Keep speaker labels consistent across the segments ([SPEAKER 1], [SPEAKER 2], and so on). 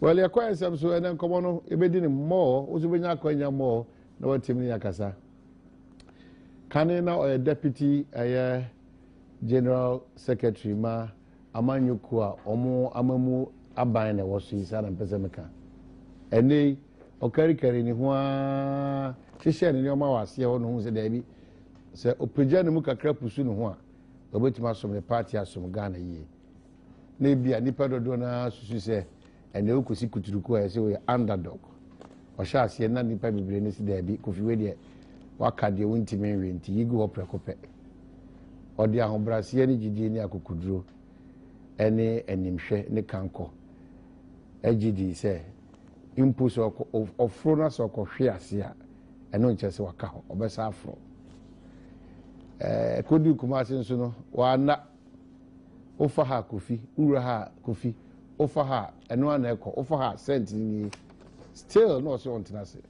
[SPEAKER 1] Well, you're quite some so, and then come on, you be doing more, also when you're going more, no one team in Yakasa. Can now a deputy, a general secretary, ma, Amanyukua, Omo, Amamu, Abine, was his son and Pesameka. And they, Okarikari, Nihua, Shishan in your mouth, see on who's a baby. Say, Opijana Muka Crapusunu, the wait mass from the party as some Ghana ye. Maybe a nipper dona, she say. And you could see Kutuku as a underdog. Or shall see none of the brains there be could you what can you win to me into you go up precope? Or the Ambrasi any Genia Kukudro, any and share ne canco. AGD say, impulse of fronus or coffeesia, and not just a cow or best afro. Could you come out in soon? One not offer her coffee, Uraha coffee. Offer her and one echo, offer her sent in still no so on tenacity.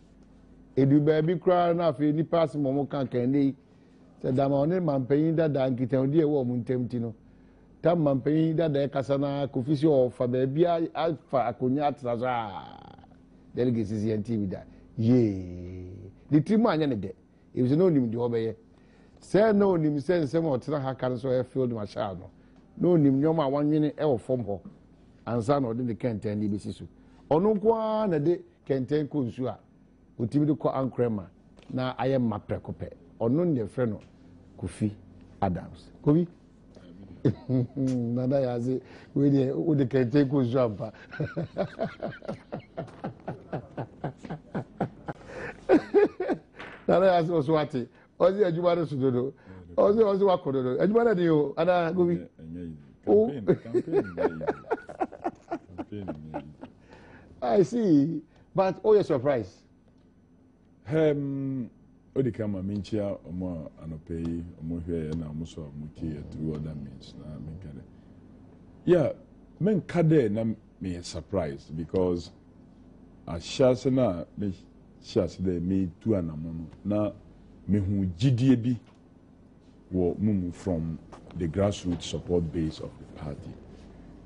[SPEAKER 1] It do baby cry enough any pass Momo can said I'm man paying that and get on dear woman temptino. Tam man paying that the Casana Cofficio for baby Alpha Acuniat delegates is the TV that. Yea, the 3 man any day. It was no name to obey. Say no name send some or tell her cancer filled my child. No name no ma 1 minute ever from her. And son or the canteen DBC. Or no one a day canteen consua. Utimido call Uncrema. Now I am my precope. Or none your friend Kofi Adams. Kofi? Nada has it with the canteen consua. Nada has also what it. Ozi Ajumara Sudodo. Ozi Wakodo. Ajumara Dio. Ada Gobi. I see, but you're surprised.
[SPEAKER 2] Odi kama minchia omo anopei omo hwe na omo so amuti through other means na menkade. Yeah, menkade na me surprised because ashase na me shase de me tu anamono na me hu gidie bi wo mumu from the grassroots support base of the party.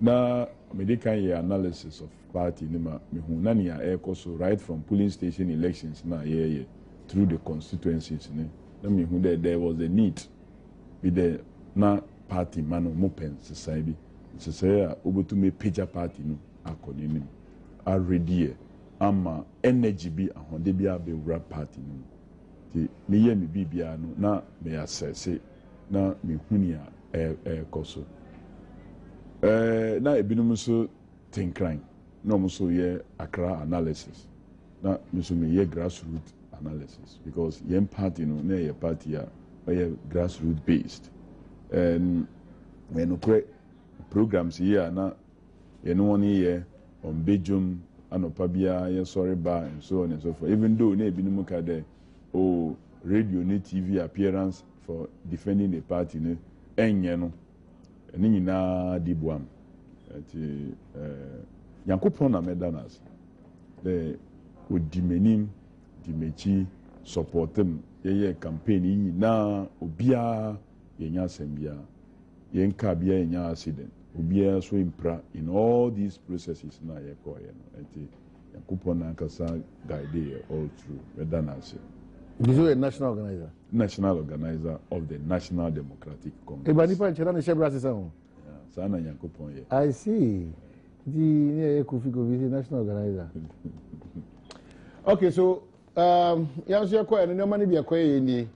[SPEAKER 2] Na medical analysis of party nima me hu na nia ekoso right from polling station elections na ye through the constituencies ne na me hu there was a need with the na party mano mopen society say obotu me page party no akoni nim already ama energy bi ahonde bi abewura party no ti me ye me bibia no na me assess na me hu nia ekoso na ebinum so tinkran no mo so ye akra analysis na me so me ye grassroots analysis because yen party no na ye party a ye grassroots based and when okre programs here na ye no one ye on bejum anopa bia ye sorry bar and so on and so forth even though na ebinum ka there oh radio ne TV appearance for defending the party ne enye no ni nyina di boam ati yankopon na medanas the odimenim di mechi supportem ye campaign yi na obia yenya sembia yenka bia yenya accident obia so impra in all these processes na ye ko ye no ati yankopon na kasa guide all through medanas.
[SPEAKER 1] This is a national organizer.
[SPEAKER 2] National organizer of the National Democratic Congress.
[SPEAKER 1] I see. The national organizer. Okay, so you are quite no money be a quay in the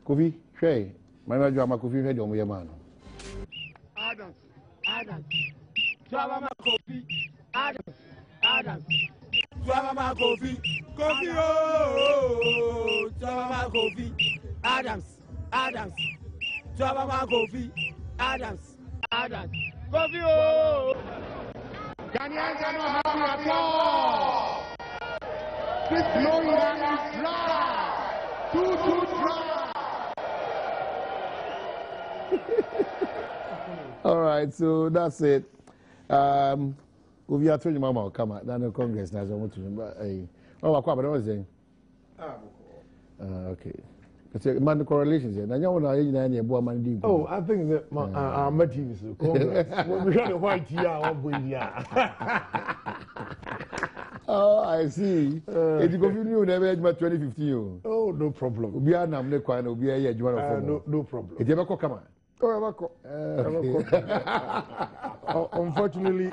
[SPEAKER 1] Kofi Shay. My drama Kofi head on your man.
[SPEAKER 3] Adams. Drama Kofi. Adams. Drama Kofi. Kofi oh, Drama Kofi. Adams. Drama Kofi. Adams. Kofi oh. Ghanaians are not happy at all. This blowing down is dry. Too dry.
[SPEAKER 1] All right, so that's it. We are telling Mama come out. Now the Congress now. Oh, what was saying? Okay. Man, the correlations here.
[SPEAKER 4] Oh, I think that my team is Congress. We're going to white here.
[SPEAKER 1] Oh, I see. If you continue never 2015.
[SPEAKER 4] Oh, no problem.
[SPEAKER 1] We are now no
[SPEAKER 4] problem.
[SPEAKER 1] If you ever come on.
[SPEAKER 4] Unfortunately,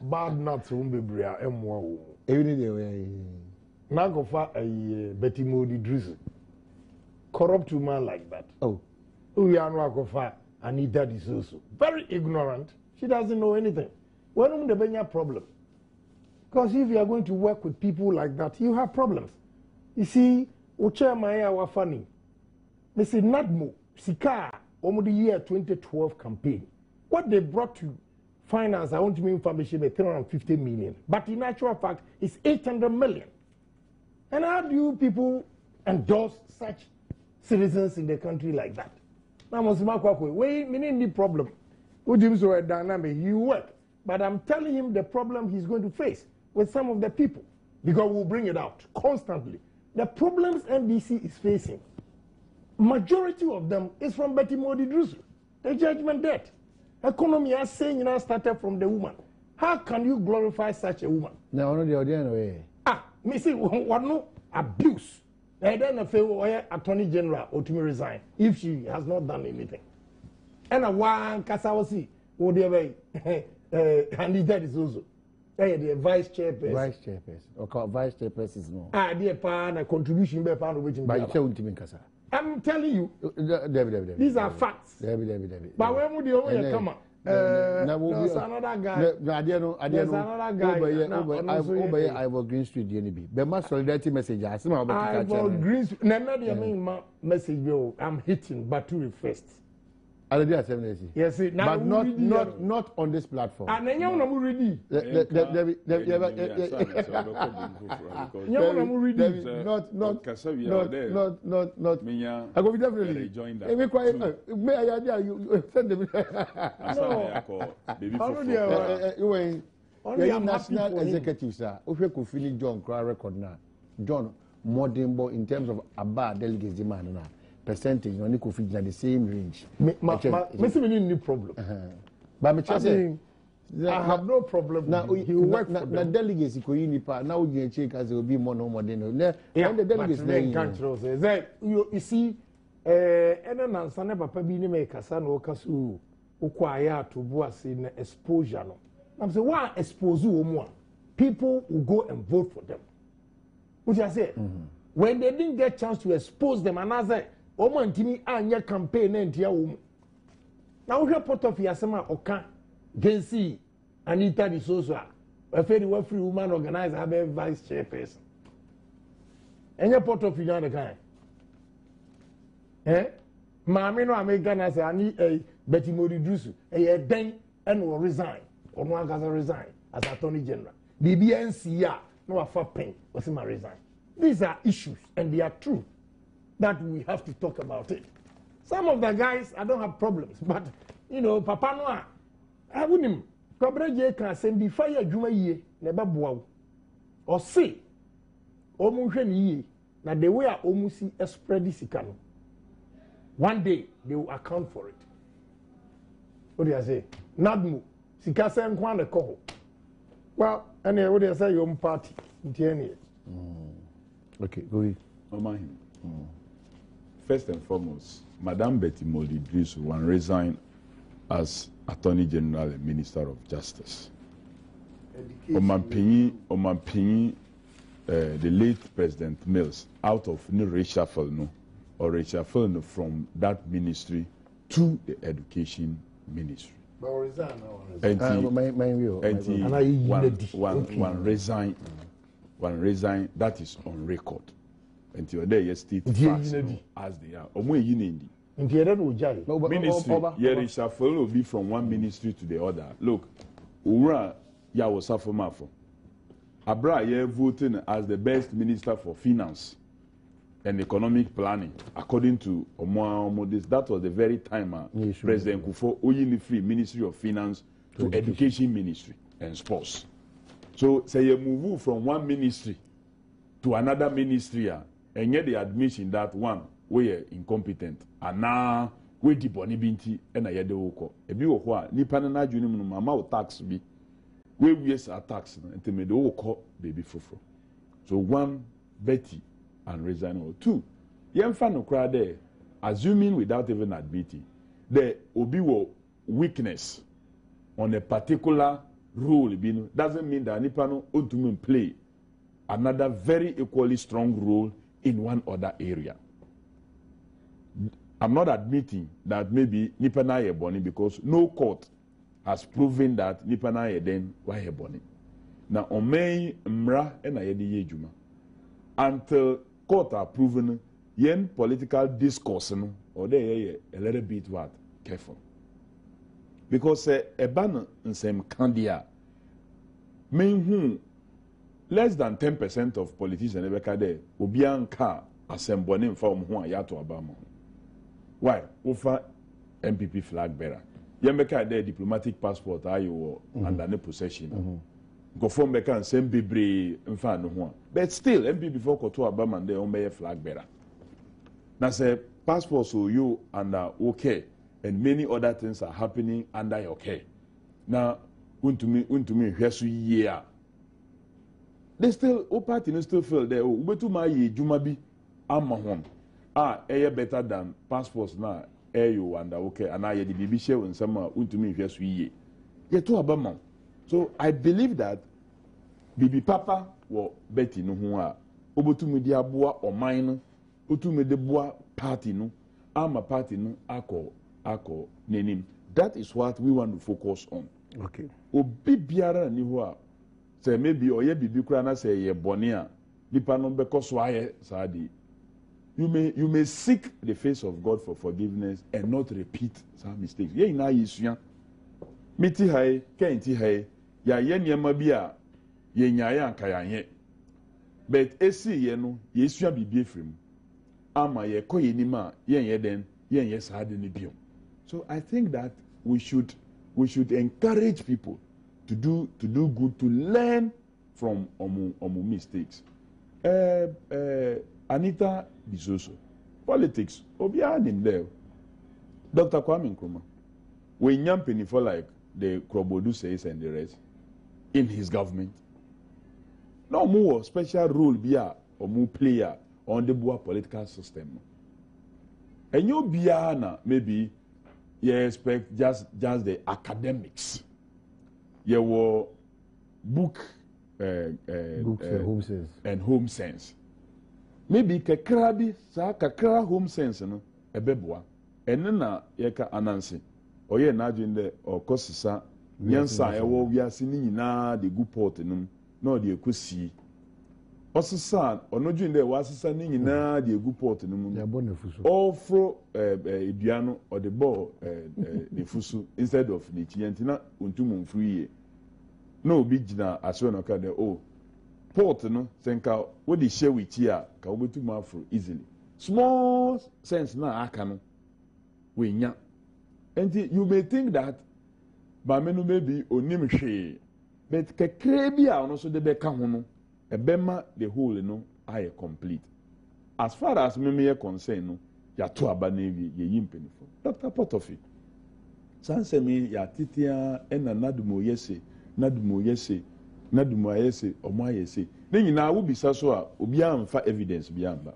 [SPEAKER 4] bad nuts won't be bria M1.
[SPEAKER 1] Even day.
[SPEAKER 4] Nagofa a Betty Modi drizzle. Corrupt woman like that.
[SPEAKER 1] Oh.
[SPEAKER 4] Uyanwakofa Anita is also very ignorant. She doesn't know anything. When the Benya problem. Because if you are going to work with people like that, you have problems. You see, Uche Maya wa funny. Mr. Nadmo, Sika, over the year 2012 campaign. What they brought to finance, I want to mean information, 350 million. But in actual fact, it's 800 million. And how do you people endorse such citizens in the country like that? Now, we meaning the problem. With him so dynamic, you work. But I'm telling him the problem he's going to face with some of the people. Because we'll bring it out constantly. The problems NBC is facing, majority of them is from Betty Modi Drusu. The judgment debt. Economy as saying started from the woman. How can you glorify such a woman?
[SPEAKER 1] Now, no, the audience.
[SPEAKER 4] Me see, what no abuse. And then a fair attorney general or to resign if she has not done anything. And a one Kasawasi, who the way, and that is also. The vice chairperson.
[SPEAKER 1] Vice chairperson. Or vice chairperson is no.
[SPEAKER 4] Dear pan a contribution by pound waiting by
[SPEAKER 1] Kasa.
[SPEAKER 4] I'm telling you,
[SPEAKER 1] David.
[SPEAKER 4] These are facts.
[SPEAKER 1] David.
[SPEAKER 4] But when would you come up? There's another guy. There's another guy.
[SPEAKER 1] Ivor Green Street DNB. But my solidarity message.
[SPEAKER 4] Ivor Green Street. Never the main message. I'm hitting Baturi first.
[SPEAKER 1] Yes, but not on this platform.
[SPEAKER 4] And then you're not ready.
[SPEAKER 1] Not. I go definitely join that. May I send them? Only national executives, sir. If finish John Cry record now, John Modimbo in terms of ABBA delegates demand now. Percentage only could fit in the same range.
[SPEAKER 4] Me no problem.
[SPEAKER 1] But me say
[SPEAKER 4] I have no problem.
[SPEAKER 1] Now he work for the delegates ko yi nipa now you check as will be more no more than the delegates
[SPEAKER 4] say you see ena nansa ne papa bi ni me kasa no kaso ukwaya to boase na exposure no. I'm say why expose wo mu a people will go and vote for them. Which I say when they didn't get chance to expose them and I say Omantimi anya campaign and tia wom. Now we put off yasema oka Gensi Anita di Sosa. A very well free woman organizer have a vice chairperson. Enya pot of you the kind. Mami no American as I need a Betty Modi Drusu. A then and will resign. Or no one resign as Attorney General. BBNC no afa pen was him resign. These are issues and they are true. That we have to talk about it. Some of the guys, I don't have problems, but Papa Noah, I wouldn't. Cobra J can send the fire Juma ye, never bow. Or say, Omushan ye, now the way I almost see a spread this canoe. One day they will account for it. What do you say? Nadmu, Sikasa and Kwana Koho. Well, anyway, what do you say? Your own party.
[SPEAKER 1] Okay, go ahead.
[SPEAKER 2] First and foremost, Madame Betty Modi Drusu will resign as Attorney General and Minister of Justice. The late President Mills, out of no reshuffle from that ministry to the Education Ministry. One resign, that is on record. Until they state facts as they are. Ministry, reshuffle will be from one ministry to the other. Look, Ura was Abra voting as the best minister for finance and economic planning, according to Omodis. That was the very time President Kufo Oyini free Ministry of Finance to Education Ministry and Sports. So say you move from one ministry to another ministry and get the admission that one we are incompetent and now we diboni binti and I yede woko. Ebi woko nipa na junim no mama o tax bi we use attacks and to me the whole call baby fufro. So one, Betty and resign, or two, young fan of crowd there, assuming without even admitting, there will be weakness on a particular role doesn't mean that Nipano ultimately play another very equally strong role in one other area. I'm not admitting that maybe Nipana ye boni because no court has proven that Nipana ye then why ye boni. Now on May mra ena ye di ye juma until court are proven yen political discourse no or they a little bit what careful. Because a ban nsem candia mean whom less than 10% of politicians ever kade obianka asembone from who ayato abama. Why? Over MPP flag bearer. Yembeka de diplomatic passport ayo under ne possession. Go from beka and same bibre mfa no ho. But still MPP before koto abama de on be flag bearer. Now say passport so you under okay. And many other things are happening under your care. Now, untumi hwesu year. They still, party still feel there. Ubetu ma ye jumabi amahom. Eye better than passports na you under okay. And I the bibi share in some untumi hwesu ye. Ye to abama. So I believe that bibi papa wo Betty no ho a. Ubetu me di aboa o mine. Utu me de boa party no. Ama party no ako. That is what we want to focus on.
[SPEAKER 1] Okay.
[SPEAKER 2] Obi biara ni ho a say maybe oye bibi kura na say ye boni a nipa no beko so aye saadi. You may seek the face of God for forgiveness and not repeat some mistakes. Ye ina yesua. Miti hai, kenti hai, ya ye niema bi a ye nyaaya anka ya ye. But esi ye no yesua bibi efrim. Ama ye koye nima ye den ye saadi ni biom. So I think that we should encourage people to do good, to learn from omu mistakes. Anita Bisoso, politics. Obiara in there. Dr. Kwame Nkrumah, we yamping for like the Krobodu says and the rest in his government. No more special role bia or more player on the Boa political system. And you biana maybe. You expect just the academics. You were books and home sense. Maybe kakrabi sa kakra home sense no ebeboa. Ene na yeka anansi. Oye na adwinde okosisa nyansa ewo wiase ni nyina de gu port num na de ekosi. Osisa onodwinde wasisa ni nyina de gu port num.
[SPEAKER 1] Ya bonefuso.
[SPEAKER 2] Ofro eduano or the ball the fusu instead of the chientina untum free. No big jina aso no ka de port no senka wo de share with here ka wo betu afro easily. Small sense na aka no we nya. And you may think that ba menu maybe onim hwe but kakra bi a ono so de be ka ho no ebema the whole no are complete. As far as me are concerned no ya to aba na ewie ye yimpenifo Dr. Potofi sanse mi ya titia ena nadumo yese omo ayese ne nyina wo bisa so a obi amfa evidence bi amba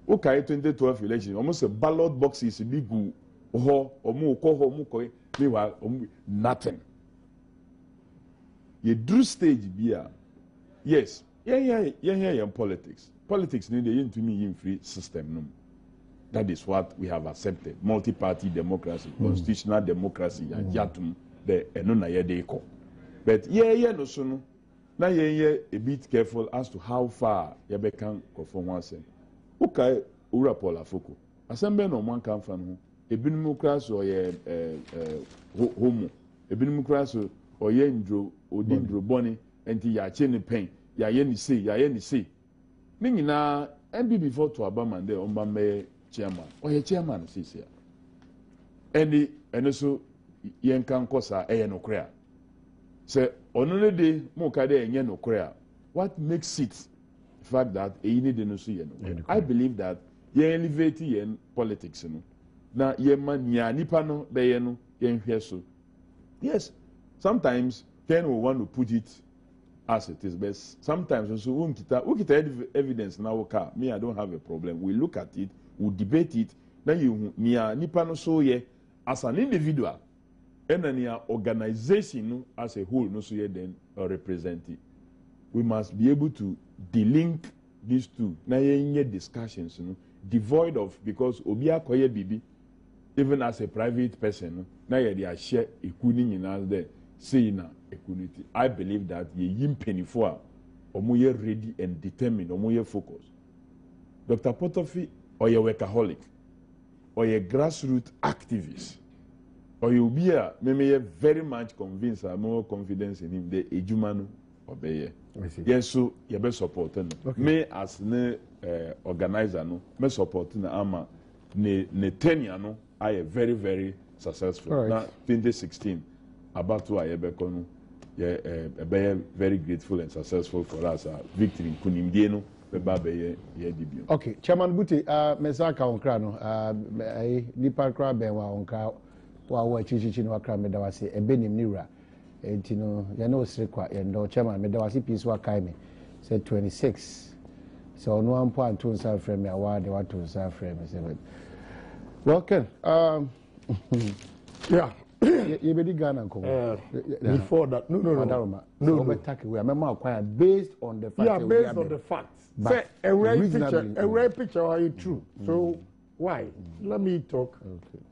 [SPEAKER 2] o kai 2012 election almost a ballot boxes bi gu ho omo ko meanwhile nothing ye drew stage bi a yes yeah politics need the into free system no. That is what we have accepted. Multi-party democracy, constitutional democracy, and yatum the enona yedeko. But no sono. Now a bit careful as to how far you can go from one side. Okay, urapola foko. Asembe no man come from a binimocracy or homo. A binimocracy or yendro or dindro bonny and ya chin pain. Ya yeni say. Meaning na MB before to Obama and the Obama chairman or your chairman says here. And also yen can cause a no crea. Say on only day Mokade and yen no crea. What makes it the fact that you need to see I believe that ye elevate yen politics no. Na ye man ya nipa no be no yen hwe so. Yes, sometimes then we want to put it as it is. But sometimes also we get evidence now. Me, I don't have a problem. We look at it, we debate it. Then you nipa no so ye as an individual, and then your organization as a whole no so ye then represent it. We must be able to delink these two. Now ye discussions, devoid of because obia koye bibi, even as a private person, now ye share equity in there. Saying equity, I believe that ye yimpeni for omoye ready and determined, omoye focused. Dr. Potofi, or ye workaholic, or ye grassroots activist, or you be a me very much convinced, I have more confidence in him. The ejumanu obey. Yes, so you be supporting. Me as ne organizer no, me supporting ama ne tenure no. I am very very successful.
[SPEAKER 1] Right.
[SPEAKER 2] Now 2016. About to Ayebekonu, very grateful and successful for us. Victory, Kunimdieno, Bebabe, Yedibio.
[SPEAKER 1] Okay, Chairman Buti, Mesaka on Crano, Nipa Crabbe, on Cow, while we're teaching what Cram Medawasi, a Benim Nira, and Tino, Yanos Requa, and no Chairman Medawasi Piswa Kaime, said 26. So, no 1.2 South Frame, I want the 1 South Frame. Welcome.
[SPEAKER 4] Yeah.
[SPEAKER 1] You be Ghana
[SPEAKER 4] before that, no.
[SPEAKER 1] We are acquired based on the facts.
[SPEAKER 4] Yeah, based on the facts. Say a rare picture are you true? So why? Let me talk.
[SPEAKER 1] Okay.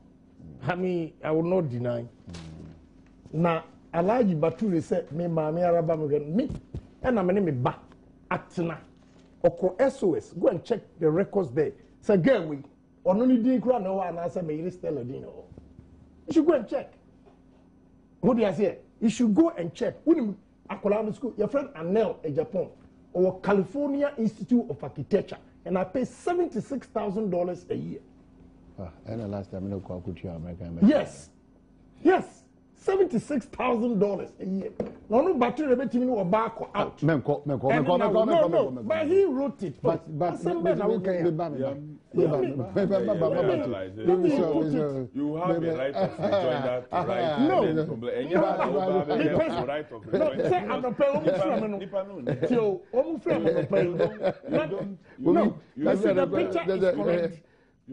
[SPEAKER 4] I mean, I will not deny. Now, Alaji Baturi said, "Me mami araba me, and I'm name ba atina oko SOS. Go and check the records there. Say girl we or no need to no one answer me. You still You should go and check. What do I say? You should go and check. When you school, your friend Anel in Japan or California Institute of Architecture, and I pay $76,000 a year.
[SPEAKER 1] And the last time I know American.
[SPEAKER 4] Yes, $76,000 a year. No battery revenue or back out. No, but he wrote it.
[SPEAKER 1] But
[SPEAKER 2] You have the right of rejoin that right.
[SPEAKER 4] No.
[SPEAKER 2] And you have the right of rejoin that.
[SPEAKER 4] Say I'm not paying. No. The picture is correct.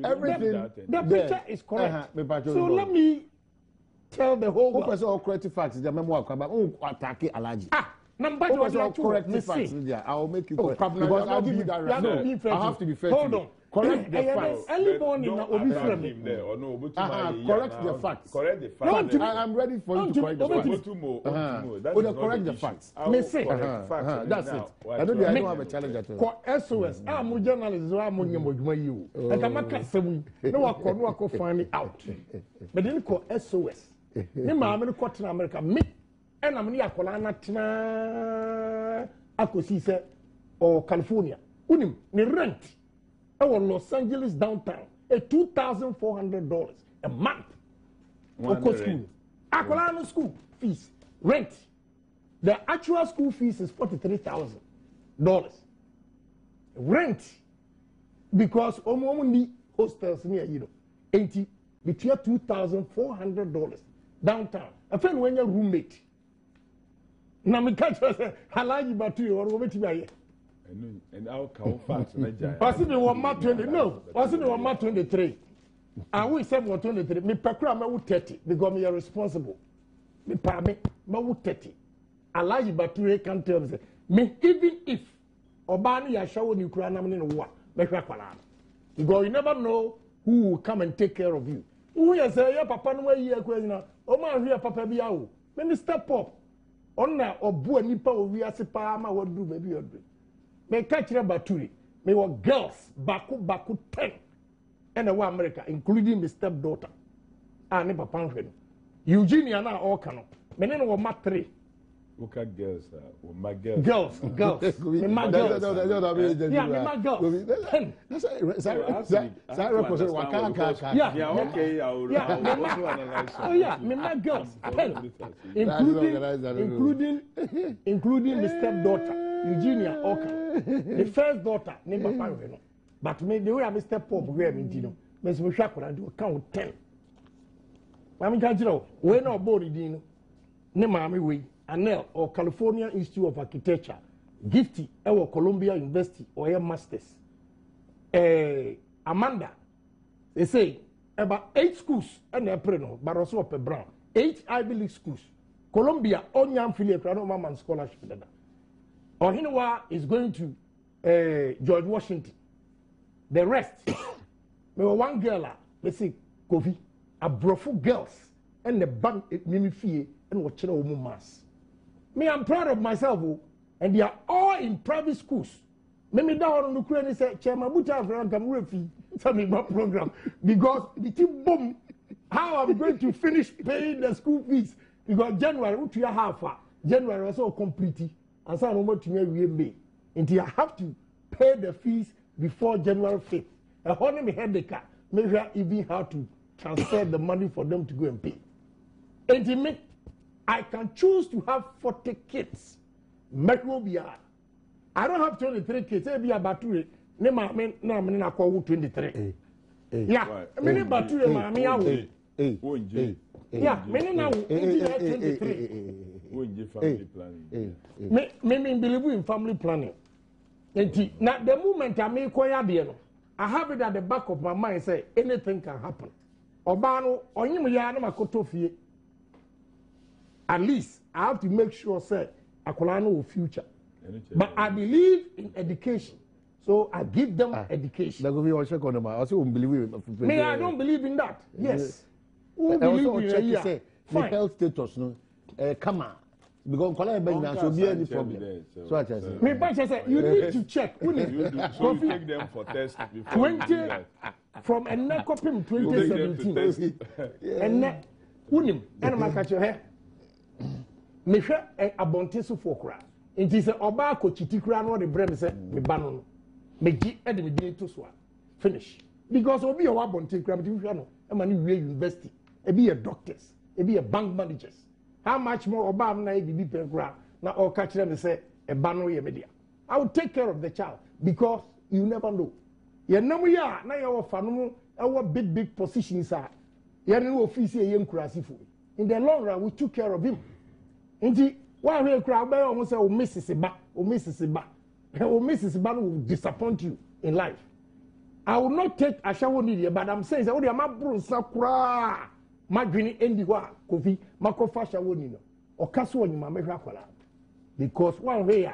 [SPEAKER 1] Everything.
[SPEAKER 4] The picture is correct. So let me tell the whole world.
[SPEAKER 1] All correct facts. The memoir about attack Alaji.
[SPEAKER 4] Number
[SPEAKER 1] correct facts. I'll make you correct. Because I'll give you that right. I have to be fair.
[SPEAKER 4] Hold on.
[SPEAKER 1] Correct the facts.
[SPEAKER 4] Early morning,
[SPEAKER 1] correct the facts.
[SPEAKER 2] Correct the facts.
[SPEAKER 1] I'm ready for you to correct the facts. Correct the facts. That's it. I don't have a challenge at all.
[SPEAKER 4] SOS. I'm a journalist. I'm a you. And I'm a seven. No, I can find it out. But then call SOS. I'm in America. Me and I'm near Colana Tina Akosisa or California. Unim, ni rent. Our Los Angeles downtown, $2,400 a month. For school. Akolana school fees, rent. The actual school fees is $43,000. Rent, because only hostels near you know, between $2,400 downtown. I found when your roommate. Now me catch us, Halaji Batu or over to
[SPEAKER 2] and our cow facts.
[SPEAKER 4] Was it the 1 No, was it the 1 I will say 123. Me pakra ma 30 because me are responsible. Me pa me ma 30. Alaji Batu can tell me. Me even if Obani ya show ni kura na me no wa me hwa kwala. Because you never know who will come and take care of you. Who you say your papa no yi akwa na o ma hwe papa bia o. Me step up. Onna obu anipa o wi ase pa ma wadu baby odre. Me catch Baturi. Me were girls baku 10 and the one America, including my stepdaughter. And my papa. Eugenia na all cano. Me no were mat 3.
[SPEAKER 2] Look at girls, my girls.
[SPEAKER 4] Girls. Me my girls. Yeah, me my girls. 10.
[SPEAKER 2] Yeah, okay.
[SPEAKER 4] Oh yeah, me my girls. 10. Including my stepdaughter. Eugenia Oka, the first daughter, named Papa. But me, the way I step up, where me dino, Miss Mushakura, and do count 10. I'm can't you know, when our body dino, ne mammy we, Anel or California Institute of Architecture, Gifty, or Columbia University, or your masters. Amanda, they say about 8 schools and they're preno, but also up a brown. 8 Ivy League schools. Columbia, Onyam Philip, Ranoman scholarship. Ohinawa is going to George Washington. The rest, there were one girl, let's say, Kofi, a brofu girls, and the bank at Mimifie, and what channel mass. Me, I'm proud of myself, and they are all in private schools. Maybe down on the Ukraine and say, Chairman Buta Frank, I'm ready to me my program because the team boom. How I'm going to finish paying the school fees because January, what you have January also complete, and so I'm going to me until I have to pay the fees before January 5th. And when me head the car, maybe I even how to transfer the money for them to go and pay. And I can choose to have 40 kids. I don't have 23 kids. I be about 2. I call 23. Yeah, I mean about 2. Yeah, many now 23.
[SPEAKER 2] Family planning.
[SPEAKER 4] Me believe in family planning. Now the moment I make I have it at the back of my mind. Say anything can happen. Obano, at least I have to make sure say Akolano future. But I believe in education, so I give them education. Me, I don't believe in that. Yes. Who believe in it?
[SPEAKER 1] The health status, no, come on. Because so be any problem. So I say,
[SPEAKER 4] me, but I say you need to check.
[SPEAKER 2] So you take them for test before
[SPEAKER 4] 20 from a NECOPIM 2017, and unim and my catch your hair. Me share a bontesu for cry. It is a oba kochitikra no the brem say me banon. Me gi e de me dey to so finish. Because obi o wa bontekra me hwe no e ma ni university. E be a doctors, e be a bank managers. How much more oba am na e bi penkra na o ka kire me say e ba no ye media. I will take care of the child because you never know. Ye nam ya na ye wo fa no e wo big positions are. Ye no office ye nkurasifo. In the long run we took care of him. Inti why we crowd by almost say, oh, Mrs. Ba, oh, Mrs. Ba. Oh, Mrs. Ba will disappoint you in life. I will not take a shower media, but I'm saying, oh, my bro, Sakura, my green Endiwa, Kofi, Makofa Shawonino, or Caswani, my Mekakala. Because one way,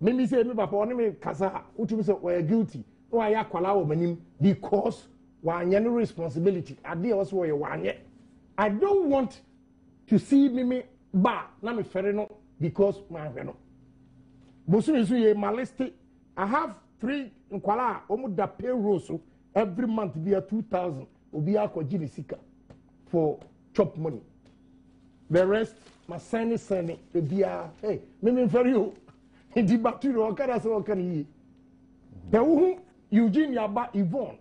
[SPEAKER 4] maybe say, me, Papa, me, Kasa, who say, we're guilty, or I aquala woman, because one any responsibility. I did also a 1 year. I don't want to see me. Ba na me fere no because my hwe no bosu so ye malisti. I have 3 nkwala omu da payroll so every month be 2,000 obi akoji ni sika for chop money. The rest my send bia hey me fere you ndi battery o kada so kan yi the who Eugenia ba Yvonne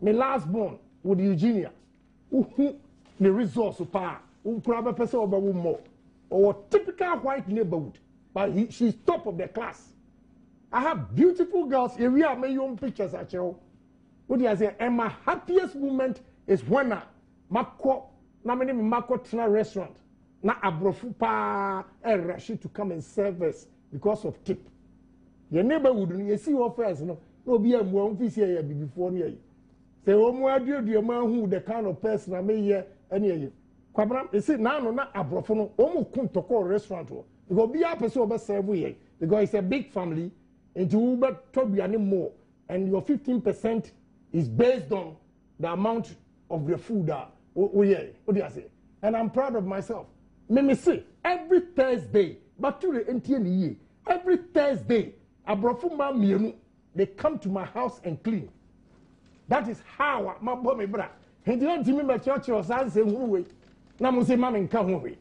[SPEAKER 4] my last born with Eugenia who the resource pa or typical white neighborhood, but she's top of the class. I have beautiful girls. Here we are, my own pictures at you. What do you say? And my happiest moment is when Mako, na many Mako Tina restaurant, na abrofu pa rush to come and serve us because of tip. Your neighborhood, you see what first, no be a more official before me. Say, oh, my dear, man who the kind of person I may hear any. You see, now no na abrofono omo kun toko restaurant because be a person over serve we because it's a big family and you but tobiane more and your 15% is based on the amount of the food that what do you say? And I'm proud of myself. Me say every Thursday, but to the NTN every Thursday, abrofuma mienu they come to my house and clean. That is how my boy me bra. And you don't me my church or say who na mo say mama nka ho we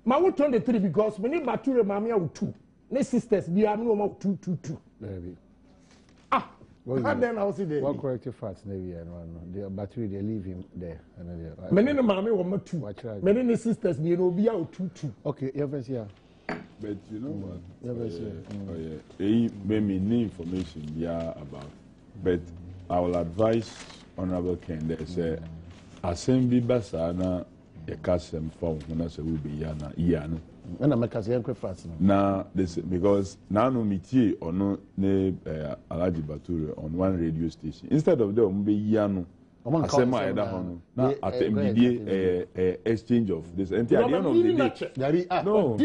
[SPEAKER 4] ma wo 23 because me ni bature mama ya 2 ne sisters bi am no ma 2
[SPEAKER 1] baby
[SPEAKER 4] and then I see there
[SPEAKER 1] one corrective facts na we no the battery they leave him there and
[SPEAKER 4] me ni mama wo ma 2 me ni sisters bi no bi ya 2
[SPEAKER 1] okay you have here
[SPEAKER 2] but you know what
[SPEAKER 1] you have here
[SPEAKER 2] me information about but I will advise Honorable Ken they say assembly basa na kasem form when I say we be yana
[SPEAKER 1] And I'm a Cassian fast.
[SPEAKER 2] Now, because now no metie or no ne Alaji Bature on one radio station. Instead of them be yano. Asema eda hono. Na at MBA exchange of this. And at the end of the day, no. At the end of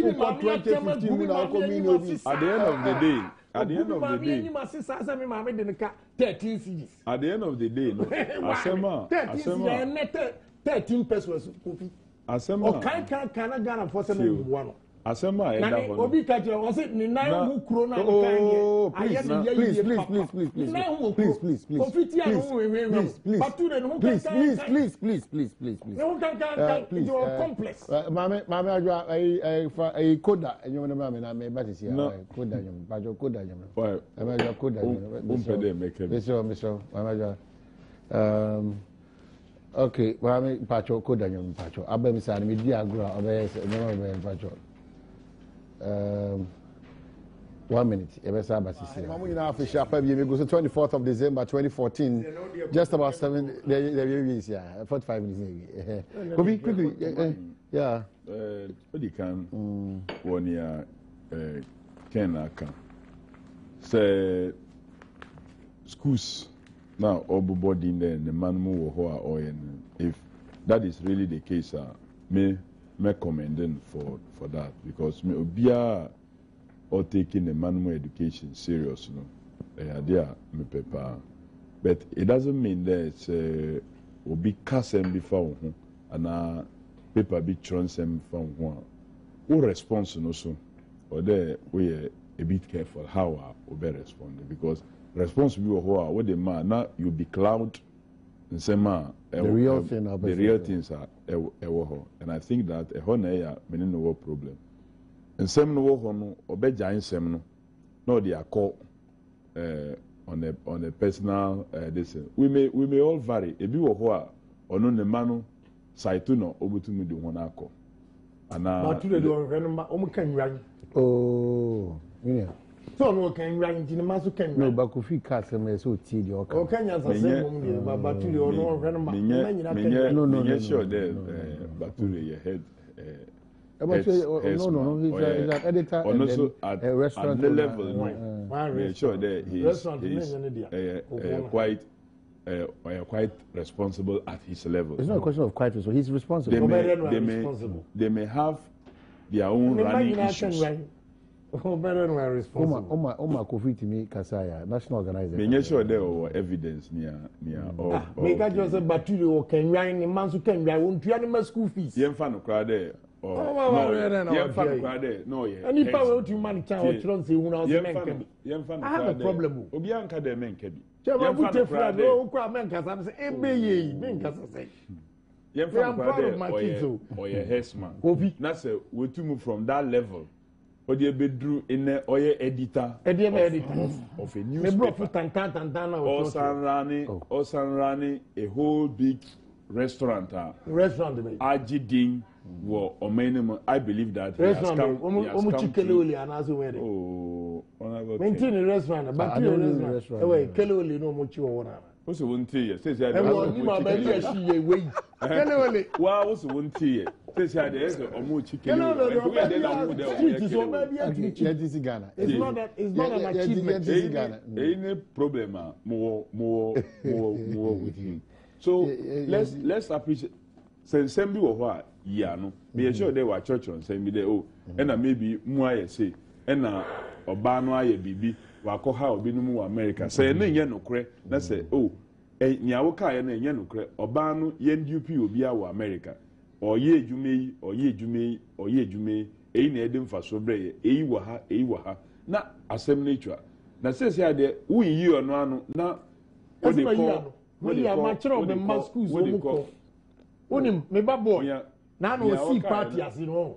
[SPEAKER 2] the day. At the end of the day, at the end of the day, no. Asema 13 pesos. Asema.
[SPEAKER 4] O kan Ghana for 7
[SPEAKER 2] Asema eda hono.
[SPEAKER 4] Obi ka je o se ni nan hu kuro na kan ye.
[SPEAKER 1] Please. Mama ajwa ai koda enyo na mama na me batisi koda nyom bajo koda nyom.
[SPEAKER 2] Why?
[SPEAKER 1] Mama koda nyom.
[SPEAKER 2] Umpede make.
[SPEAKER 1] Miso mama ajwa okay, mama pacho koda nyom pacho. Abem sa ni di agura obey no pacho. 1 minute. Official 24th of December 2014. Just about 7 days, 45 minutes. Quickly. Yeah.
[SPEAKER 2] What you can 1 year Ken say schools now everybody in the man move or if that is really the case, me commending for that because me obia or taking the manual education serious, there me paper, but it doesn't mean that will be casting before and paper be transcend from one. Who response no so or there we are a bit careful how we be responding because response be what the man now you be cloud. The
[SPEAKER 1] real
[SPEAKER 2] things are and I think that a honor meaning no problem. And some no hono obey giant sem no they are called on a personal this we may all vary a bit or no the manu saituno obutumi do one ako and
[SPEAKER 1] oh yeah.
[SPEAKER 4] So no can rank in the masu can
[SPEAKER 1] no but could fit cast them so tea your
[SPEAKER 4] okay but to your
[SPEAKER 2] no sure there but to your head
[SPEAKER 1] no he's an editor
[SPEAKER 2] and also
[SPEAKER 1] at a restaurant
[SPEAKER 2] the level sure there he's quite responsible at his level.
[SPEAKER 1] It's not a question of quite responsible. He's responsible.
[SPEAKER 2] They may have their own running issues.
[SPEAKER 1] Oma Kofi to me Kasaya, national organizer.
[SPEAKER 2] Me sure there were evidence near all.
[SPEAKER 4] Me ka just Baturi o can run the man who can run won't pay any school fees.
[SPEAKER 2] Yen fan crowd there. Yen fan crowd there. No yeah.
[SPEAKER 4] Any power to man can or chron say una men.
[SPEAKER 2] Yen fan
[SPEAKER 4] I have a problem.
[SPEAKER 2] Obi anka there men kebi.
[SPEAKER 4] Yen fan crowd no kwa men kasa say ebe ye men kasa say.
[SPEAKER 2] Yen fan crowd there or your hairsman.
[SPEAKER 4] Obi.
[SPEAKER 2] Na say we to move from that level. Or the bedroom in the oil editor of a newspaper. Also running a whole big restaurant. Ajiding were or minimum. I believe that he has come. Oh,
[SPEAKER 4] maintain a restaurant, but restaurant. Away, Kelly no much you
[SPEAKER 2] also won't tell you. Says I wow, also won't tell you. Says I there's a more chicken.
[SPEAKER 4] It's not an achievement.
[SPEAKER 2] Any problem more with him. So let's appreciate. Send me what yeah no. Be sure they were church on send me there oh and maybe more say and Obano aye bibi wako ha obi no mu America say na nye nokre na say oh nyawo ka ye na nye nokre Obano ye NDP obi a wo America oye edwume eyi na ede mfaso bre eyi wo ha na asem nature na say ade wo yi ono ano na o de ko
[SPEAKER 4] we are mature the mass schools wo ko onim me ba boy na no see party as you know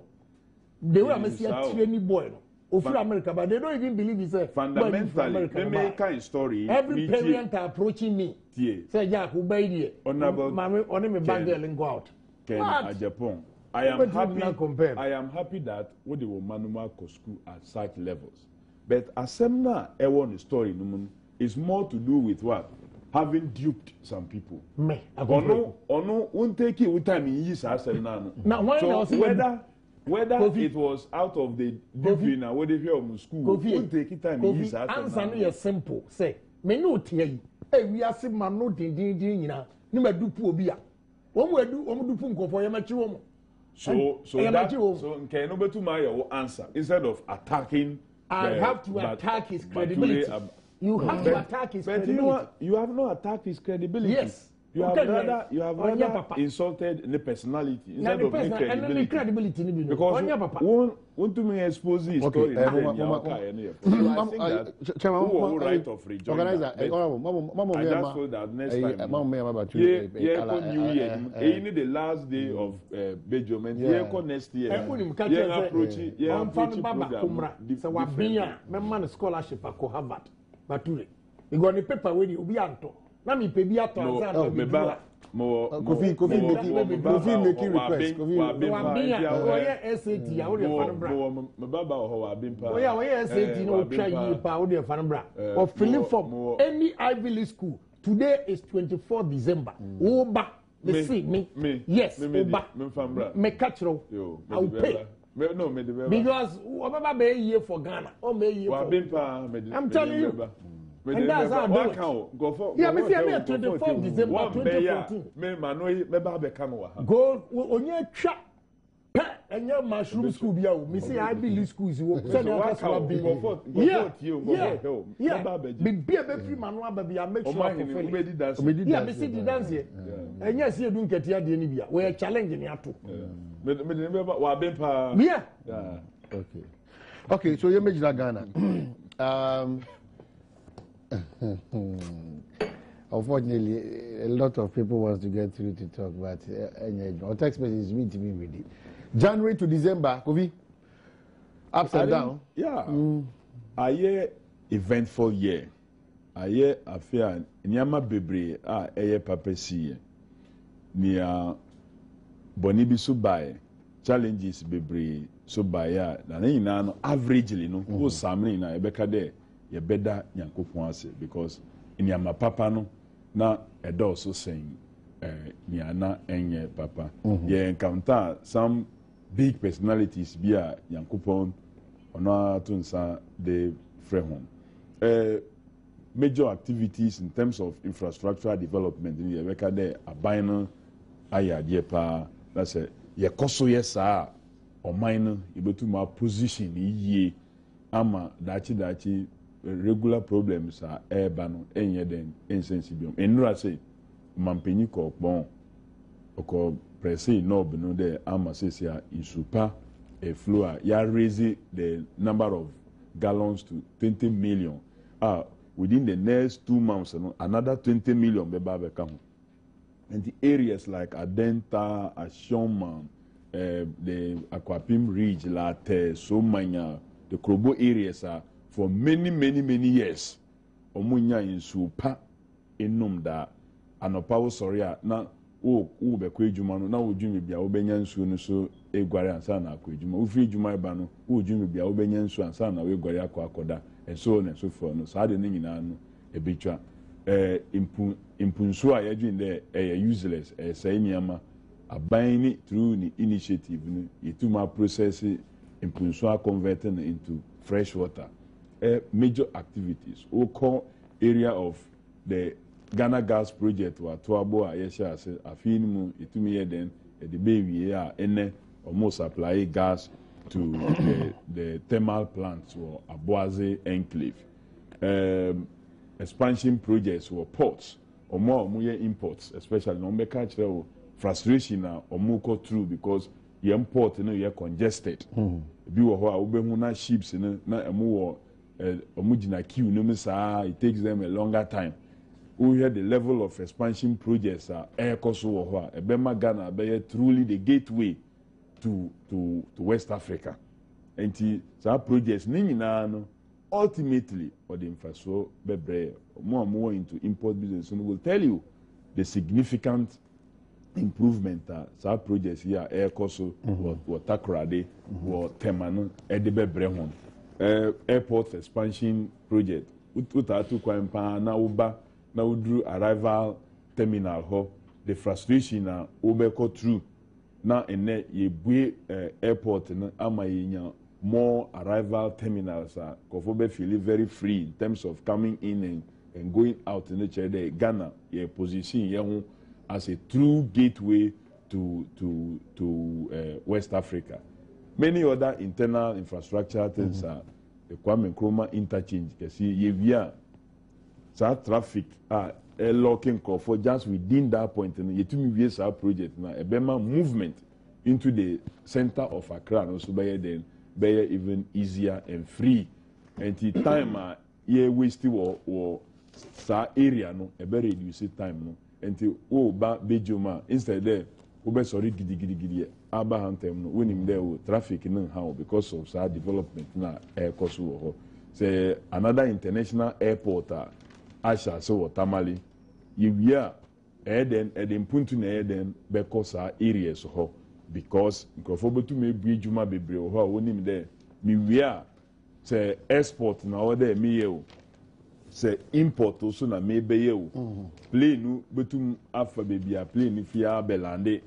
[SPEAKER 4] they were me see a training boy no of America, but they don't even believe it's a
[SPEAKER 2] fundamentally. They make kind story.
[SPEAKER 4] Every parent are approaching me. Say, yeah, who buy it?
[SPEAKER 2] Honorable,
[SPEAKER 4] on me back there and go out.
[SPEAKER 2] Ken at Japan. I am happy that what the manual school at such levels. But Asemna Ewon story is more to do with what? Having duped some people.
[SPEAKER 4] Me.
[SPEAKER 2] Or no, won't take it with time in years. Now,
[SPEAKER 4] why
[SPEAKER 2] so whether whether it was out of the degree now, whether you are school, won't take it time.
[SPEAKER 4] Answer no simple. Say, me no tie. Hey, we are see man no din nyina. Ni ma dupu obi a. Wo mo dupu nkofo ye ma chi wo mo.
[SPEAKER 2] So okay, no better my answer instead of attacking.
[SPEAKER 4] I have to attack his credibility. You have to attack his credibility.
[SPEAKER 2] But you know what? You have not attacked his credibility.
[SPEAKER 4] Yes.
[SPEAKER 2] You have rather insulted the personality instead of the credibility. Because want to me expose his story. I think that who right of rejoinder. I just told that next time. Yeah, the last day of Badwam. Yeah, next year. Yeah, approaching program.
[SPEAKER 4] So we been man scholarship at Harvard. Bature. You got the paper when you be anto. Na mi pe bi ato ansa na bi
[SPEAKER 1] Kofi making request.
[SPEAKER 4] Kofi SAT ya wo de fa no bra.
[SPEAKER 2] Me baba ho wa bimpa.
[SPEAKER 4] We SAT no try yi pa wo de fa no bra. Of filling form any Ivy League school. Today is 24 December. Wo ba me. Yes, wo ba. Me catch ro. I will pay.
[SPEAKER 2] No,
[SPEAKER 4] because Obama be here for Ghana. Or may you for
[SPEAKER 2] Bimpa.
[SPEAKER 4] I'm telling you. And that's how I do it. Yeah, me say me 24 December 2014. Go on your chat. And your mushroom school be out. Me say Ivy League schools. So yeah. Be a free manual, baby. I make sure I fulfill. Yeah, me see the dance here. And yes, you don't get here the Nibia. We are challenging you too. Yeah.
[SPEAKER 1] Okay, so you mentioned Ghana. Unfortunately, a lot of people want to get through to talk, but our text message is meant to be ready. January to December, Kofi, ups and down.
[SPEAKER 2] Yeah. A year eventful year. A year affair. Nyama bebre a papa see. Nia bonibi so buy challenges bebre so buy ya. Na no averagely no. Who samri na ebeka there. You better Yankopon ase because in Yama Papa no na edo so saying Niana enye Papa. You encounter some big personalities via Yankopon ona tunsa de frehom. Major activities in terms of infrastructural development in Yabeka there abino ayadie pa that's a ye koso yesa or minor ibetuma position ye ama dachi regular problems are urban enye den insensibium enura say mampenyi ko bon oko presse no bino there ama say isupa a flow ya raise the number of gallons to 20 million within the next 2 months another 20 million beba become and the areas like Adenta, Ashoma, the Aquapim Ridge, Latte, Somanya, the Krobo areas are for many years. Omunya in Supa enum da anopawo sorry na wo be kwejuma no na wo dwumi bia wo benya nsu no so egware ansa na akwejuma wo fi dwuma ba no wo dwumi bia wo benya nsu ansa na wo egware akoda so na so for no so ade ne nyina no ebetwa impunsu a yadwin there useless say niama aban through the initiative no yetuma process impunsu converting into fresh water. Major activities. Oko area of the Ghana gas project wa Tuabo Ayesha Afinimu Itumi then the baby ene almost supply gas to the thermal plants or Aboise enclave. Expansion projects or ports or more imports, especially no make frustration or more through because you import you're congested. Be wa ships na more omujina queue no it takes them a longer time. We hear the level of expansion projects air koso wo ebema Ghana be truly the gateway to West Africa. And so projects ni nyina no ultimately or the infrastructure bebre more into import business and will tell you the significant improvement so projects here air koso or takrade or temano edebebre hon airport expansion project utatu kwampa na uba na udru arrival terminal ho the frustration na ubeko through na ene ye bue airport no ama yenya more arrival terminals kofo be feel very free in terms of coming in and going out in the chair there. Ghana ye position ye ho as a true gateway to West Africa. Many other internal infrastructure things are the Kwame Nkrumah interchange. You see, ye traffic locking for just within that point, and you to our project now. A Bema movement into the center of Accra, and also by then be even easier and free. And the time ye waste or sa area no, a very reduce time no. Until ba bejuma instead there, be sorry gidi Abahantem no when him there traffic no how because of sa development na air cost wo. Say another international airport Asha so Tamale. You then puntu na then because areas ho because nkofo to me bejuma bebre ho wonim there me wia say export na order me ye say import also na me be ye plane betum afa baby a plane fia belande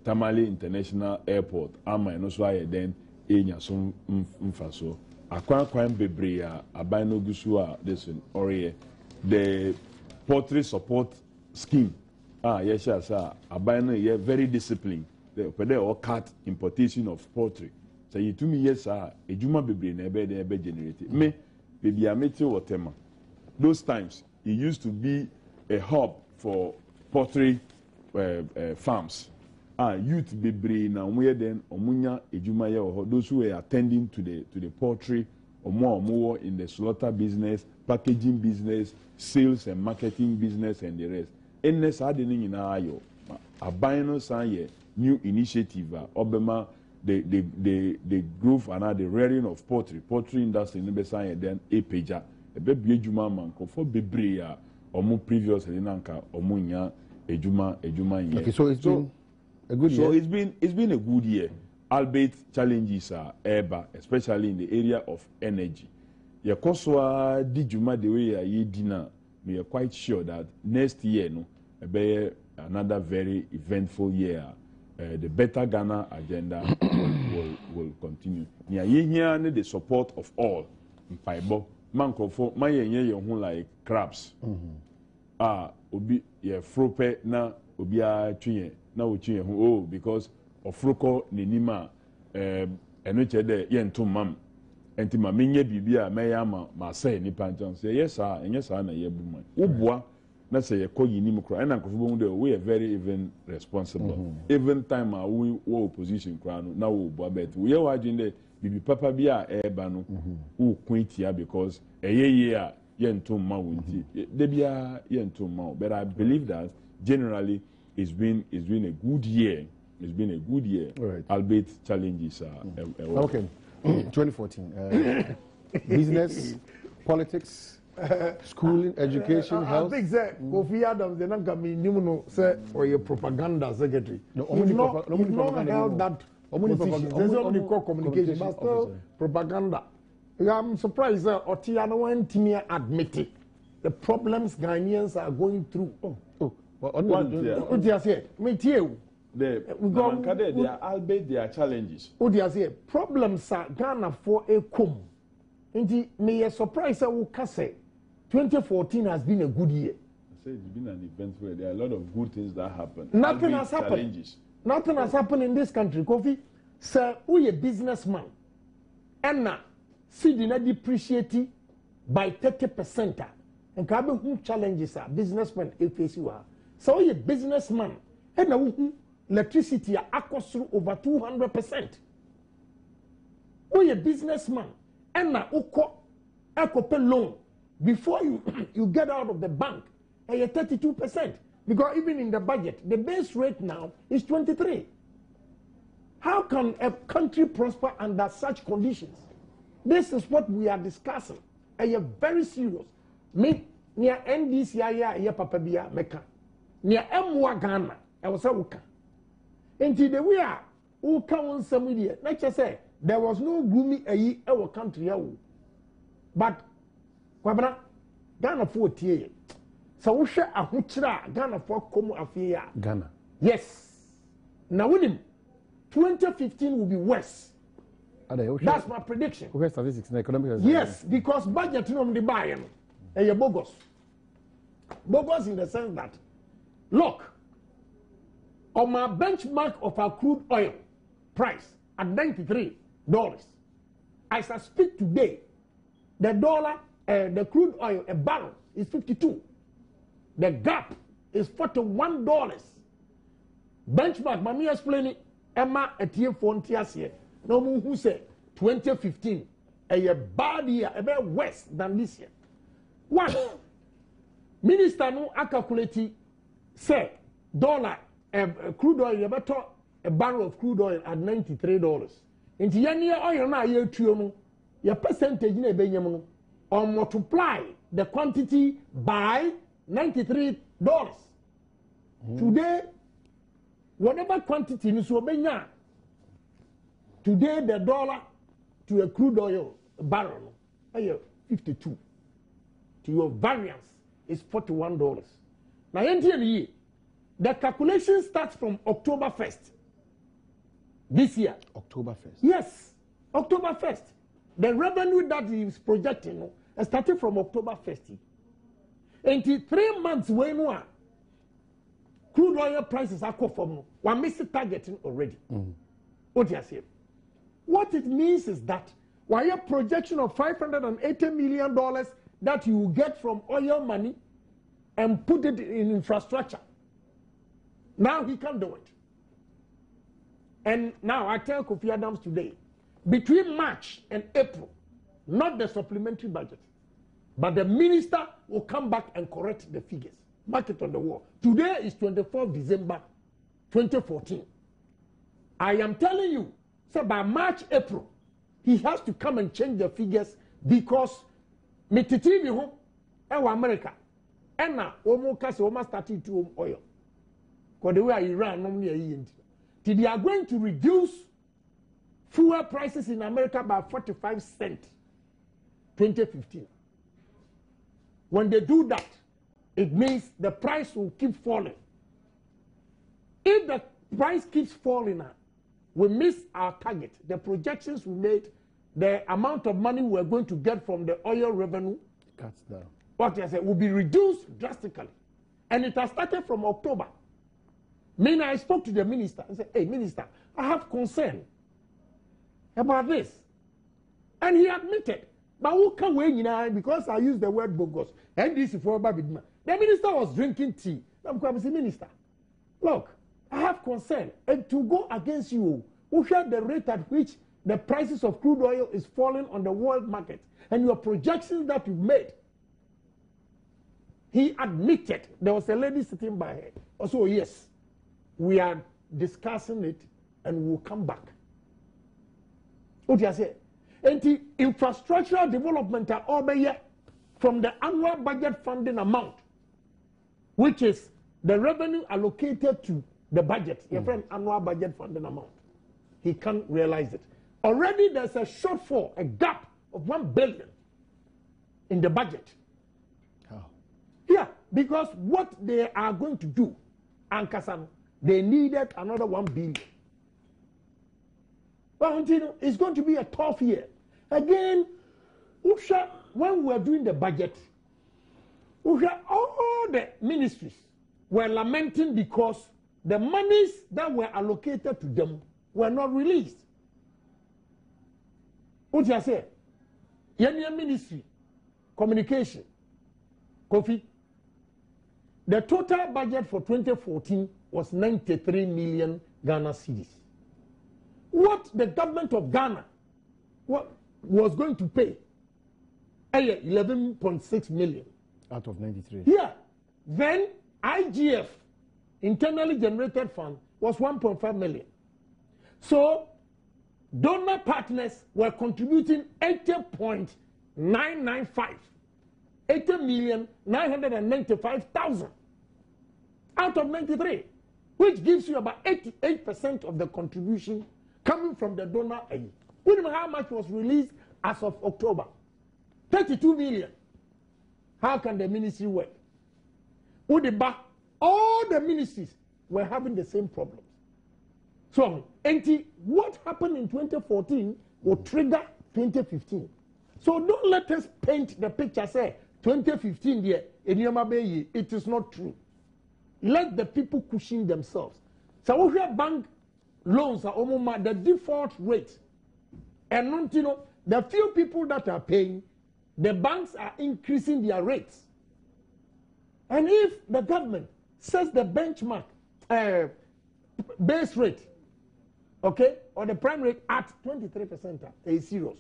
[SPEAKER 2] Tamale International Airport ama no so aye then enya so mfa so akwan bebre a aban no gusu a this ore the poultry support scheme yes sir aban no ye very disciplined the or cut importation of poultry so you to me yes sir ejuma bebre na ebe generate me baby a meti whatever those times it used to be a hub for poultry farms youth bebre na where then omunya ejuma ye those who were attending to the poultry more in the slaughter business, packaging business, sales and marketing business and the rest. Unless I didn't in ayo abino say new initiative obema the growth and the rearing of poultry industry in the sign then a pager a baby ejuma man for bebre previously nanka omunya ejuma
[SPEAKER 1] okay, so it's been a good year.
[SPEAKER 2] So it's been a good year, albeit challenges are ever, especially in the area of energy. Yakoswa dijuma the way ye dinner, we are quite sure that next year no be another very eventful year. The Better Ghana agenda will continue. Nia ye here need the support of all. Mpaibo mankofo mayenye like crabs. Obi ye frope na obi a twye na ochie ho because ofroko nenima eno chede ye ntom mam enti ma menye bibia meya ma say ni panton say yes sir enye sir na ye buma ubua na say ye koyi ni mkro na nkofo bomu de we are very even responsible even time we opposition kra no na wo bua bet we ye wajin de bibi papa bia eba no wo kwentia because ye a ye ntom ma wonti de bia ye ntom ma but I believe that generally it's been a good year. It's been a good year.
[SPEAKER 1] Right.
[SPEAKER 2] Albeit challenges
[SPEAKER 1] okay. 2014. Business, politics, schooling, education, health.
[SPEAKER 4] I think that Kofi Adams, they don't come in, you know, say, or your propaganda secretary.
[SPEAKER 1] No,
[SPEAKER 4] He's not held that position. There's only communication, but still propaganda. I'm surprised that Otiano went to me admit it. The problems Ghanaians are going through.
[SPEAKER 2] They are albeit their challenges.
[SPEAKER 4] Problems are Ghana for a cum. Indeed, may a surprise I will say 2014 has been a good year.
[SPEAKER 2] I say it's been an event where there are a lot of good things that happen.
[SPEAKER 4] Nothing has happened.
[SPEAKER 2] Challenges.
[SPEAKER 4] Nothing has happened in this country. Kofi, sir, we a businessman. And now, see the net depreciating by 30%. And Kabe who challenges are businessmen face you are. So we a businessman. And now electricity are cost through over 200%. We a businessman. And now you pay loan before you get out of the bank. And you're 32%. Because even in the budget, the base rate now is 23. How can a country prosper under such conditions? This is what we are discussing. And you're very serious. Me, near NDC, ya papa biya meka. Near M1 Ghana, I was a wuka. Until the we are, who come some idiot. Like I say, there was no gloomy our country. But, Kwabana, Ghana 40. So we share a huchra, Ghana for Komu Afia.
[SPEAKER 1] Ghana.
[SPEAKER 4] Yes. Now with him, 2015 will be worse. That's my prediction.
[SPEAKER 1] Okay, statistics, economic.
[SPEAKER 4] Yes, because budget no the buy and bogus. Bogus in the sense that, look, on my benchmark of our crude oil price at $93, as I speak today, the dollar, the crude oil, a barrel is 52. The gap is $41. Benchmark, Mami explain it. Emma Etienne Fontias here. No one who said 2015 a bad year, a bit worse than this year. One minister no calculate say dollar crude oil, you better a barrel of crude oil at $93. Into year oil na year two your percentage in a benyam or multiply the quantity by $93. Today, whatever quantity is obenya. Today the dollar to a crude oil barrel is 52. To your variance is $41. Now, the calculation starts from October 1st. This year.
[SPEAKER 1] October 1st.
[SPEAKER 4] Yes, October 1st. The revenue that is projecting started from October 1st. Until 3 months when crude oil prices are from one missing targeting already. What do you say? What it means is that while your projection of $580 million that you will get from oil money and put it in infrastructure, now he can't do it. And now I tell Kofi Adams today, between March and April, not the supplementary budget, but the minister will come back and correct the figures. Mark it on the wall. Today is 24th December 2014. I am telling you, so by March, April, he has to come and change the figures because mititivi home ewa America and now almost started to oil. Because the way Iran normally they are going to reduce fuel prices in America by 45 cents 2015. When they do that, it means the price will keep falling. If the price keeps falling, we miss our target. The projections we made, the amount of money we're going to get from the oil revenue
[SPEAKER 1] cuts down.
[SPEAKER 4] What I said will be reduced drastically. And it has started from October. Meaning I spoke to the minister and said, hey, minister, I have concern about this. And he admitted, but who can wait because I used the word bogus. And this is for Babidma. The minister was drinking tea. I'm going to say, minister, look, I have concern. And to go against you, who share the rate at which the prices of crude oil is falling on the world market and your projections that you made. He admitted there was a lady sitting by her. Also, yes, we are discussing it and we'll come back. What do you say? And the infrastructural development are over here from the annual budget funding amount, which is the revenue allocated to the budget, your friend, annual budget funding amount. He can't realize it. Already there's a shortfall, a gap of $1 billion in the budget.
[SPEAKER 1] How?
[SPEAKER 4] Yeah, because what they are going to do, Ankasan, they needed another $1 billion. Well, it's going to be a tough year. Again, when we were doing the budget, all the ministries were lamenting because the monies that were allocated to them were not released. What do you say? Union Ministry, Communication, Kofi. The total budget for 2014 was 93 million Ghana cedis. What the government of Ghana was going to pay? 11.6 million.
[SPEAKER 1] Out of 93.
[SPEAKER 4] Yeah. Then IGF, internally generated fund, was 1.5 million. So donor partners were contributing 80.995. 80,995,000 out of 93, which gives you about 88% of the contribution coming from the donor aid. We don't know how much was released as of October. 32 million. How can the ministry work? All the ministries were having the same problems. So, what happened in 2014 will trigger 2015. So don't let us paint the picture, say, 2015 there, it is not true. Let the people cushion themselves. So we have bank loans are the default rate. And not, the few people that are paying, the banks are increasing their rates. And if the government sets the benchmark base rate, okay, or the prime rate at 23%, is serious.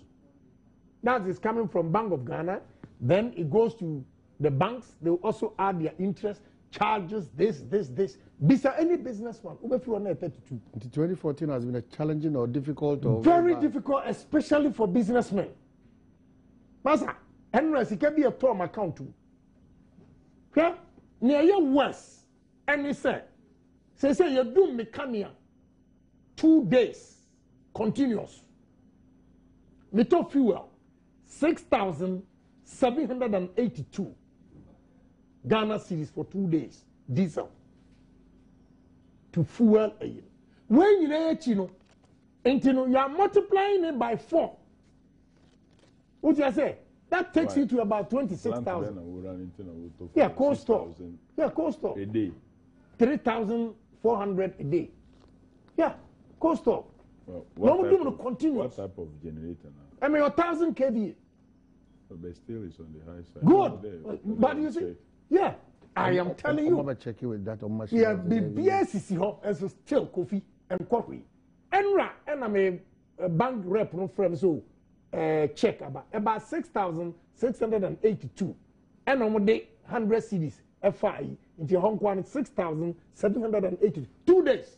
[SPEAKER 4] That is coming from Bank of Ghana. Then it goes to the banks. They will also add their interest charges. This. Bisa any business one. 32.
[SPEAKER 1] 2014 has been a challenging or difficult or
[SPEAKER 4] very difficult, especially for businessmen. Masa, unless it can be a term account too. Okay, near your worst, and he say you do mechania 2 days continuous. Metal fuel 6,782 Ghana cedis for 2 days. Diesel to fuel a year. When you are multiplying it by 4. What do you say? That takes you to about 26,000. Yeah, coastal. Yeah, coastal.
[SPEAKER 2] A day.
[SPEAKER 4] 3,400 a day. Yeah, coastal.
[SPEAKER 2] Well,
[SPEAKER 4] what
[SPEAKER 2] type of generator now?
[SPEAKER 4] I mean, 1,000 kVA.
[SPEAKER 2] But still, it's on the high side.
[SPEAKER 4] Good. But you see, yeah, I am telling you.
[SPEAKER 1] I'm going to check you with that on my
[SPEAKER 4] yeah, the BSCC and so still coffee and coffee. And I'm a bank rep from so check about 6,682. And on day 100 cedis FI into Hong Kong 6,780. 2 days.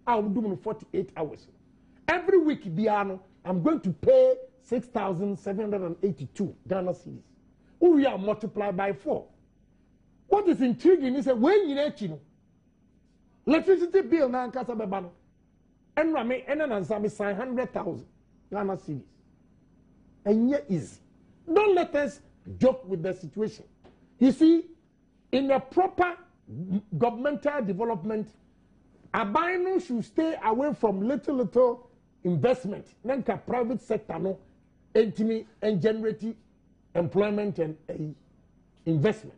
[SPEAKER 4] I will do 48 hours. Every week, Biano, I'm going to pay 6,782 Ghana cedis. We are multiplied by 4. What is intriguing is that when you electricity bill now and Rami and then sign 100,000 Ghana cedis. And yet easy. Don't let us joke with the situation. You see, in a proper governmental development, Abino should stay away from little investment. Nanka private sector no intimate and generate employment and investment.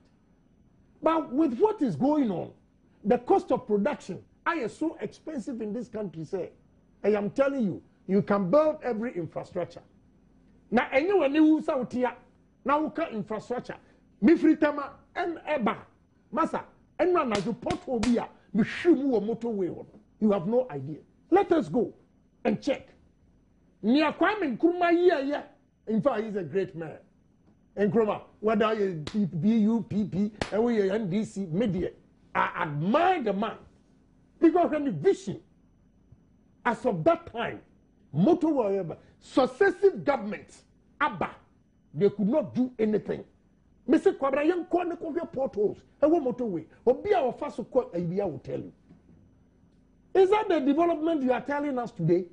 [SPEAKER 4] But with what is going on, the cost of production is so expensive in this country. Say, I am telling you, you can build every infrastructure. Now, anyone who out here now look at infrastructure. Me free tama and eba masa and man as you pothole here. Me shimu motorway. You have no idea. Let us go and check. Nia Kwame Nkrumah yeah. In fact, he's a great man. Nkrumah, whether you BUPP and we NDC media, I admire the man because when the vision, as of that time, motorway, successive governments, Abba, they could not do anything. Mr. Kwabra, young corner of potholes, and one motorway, or be our first court, I will tell you. Is that the development you are telling us today?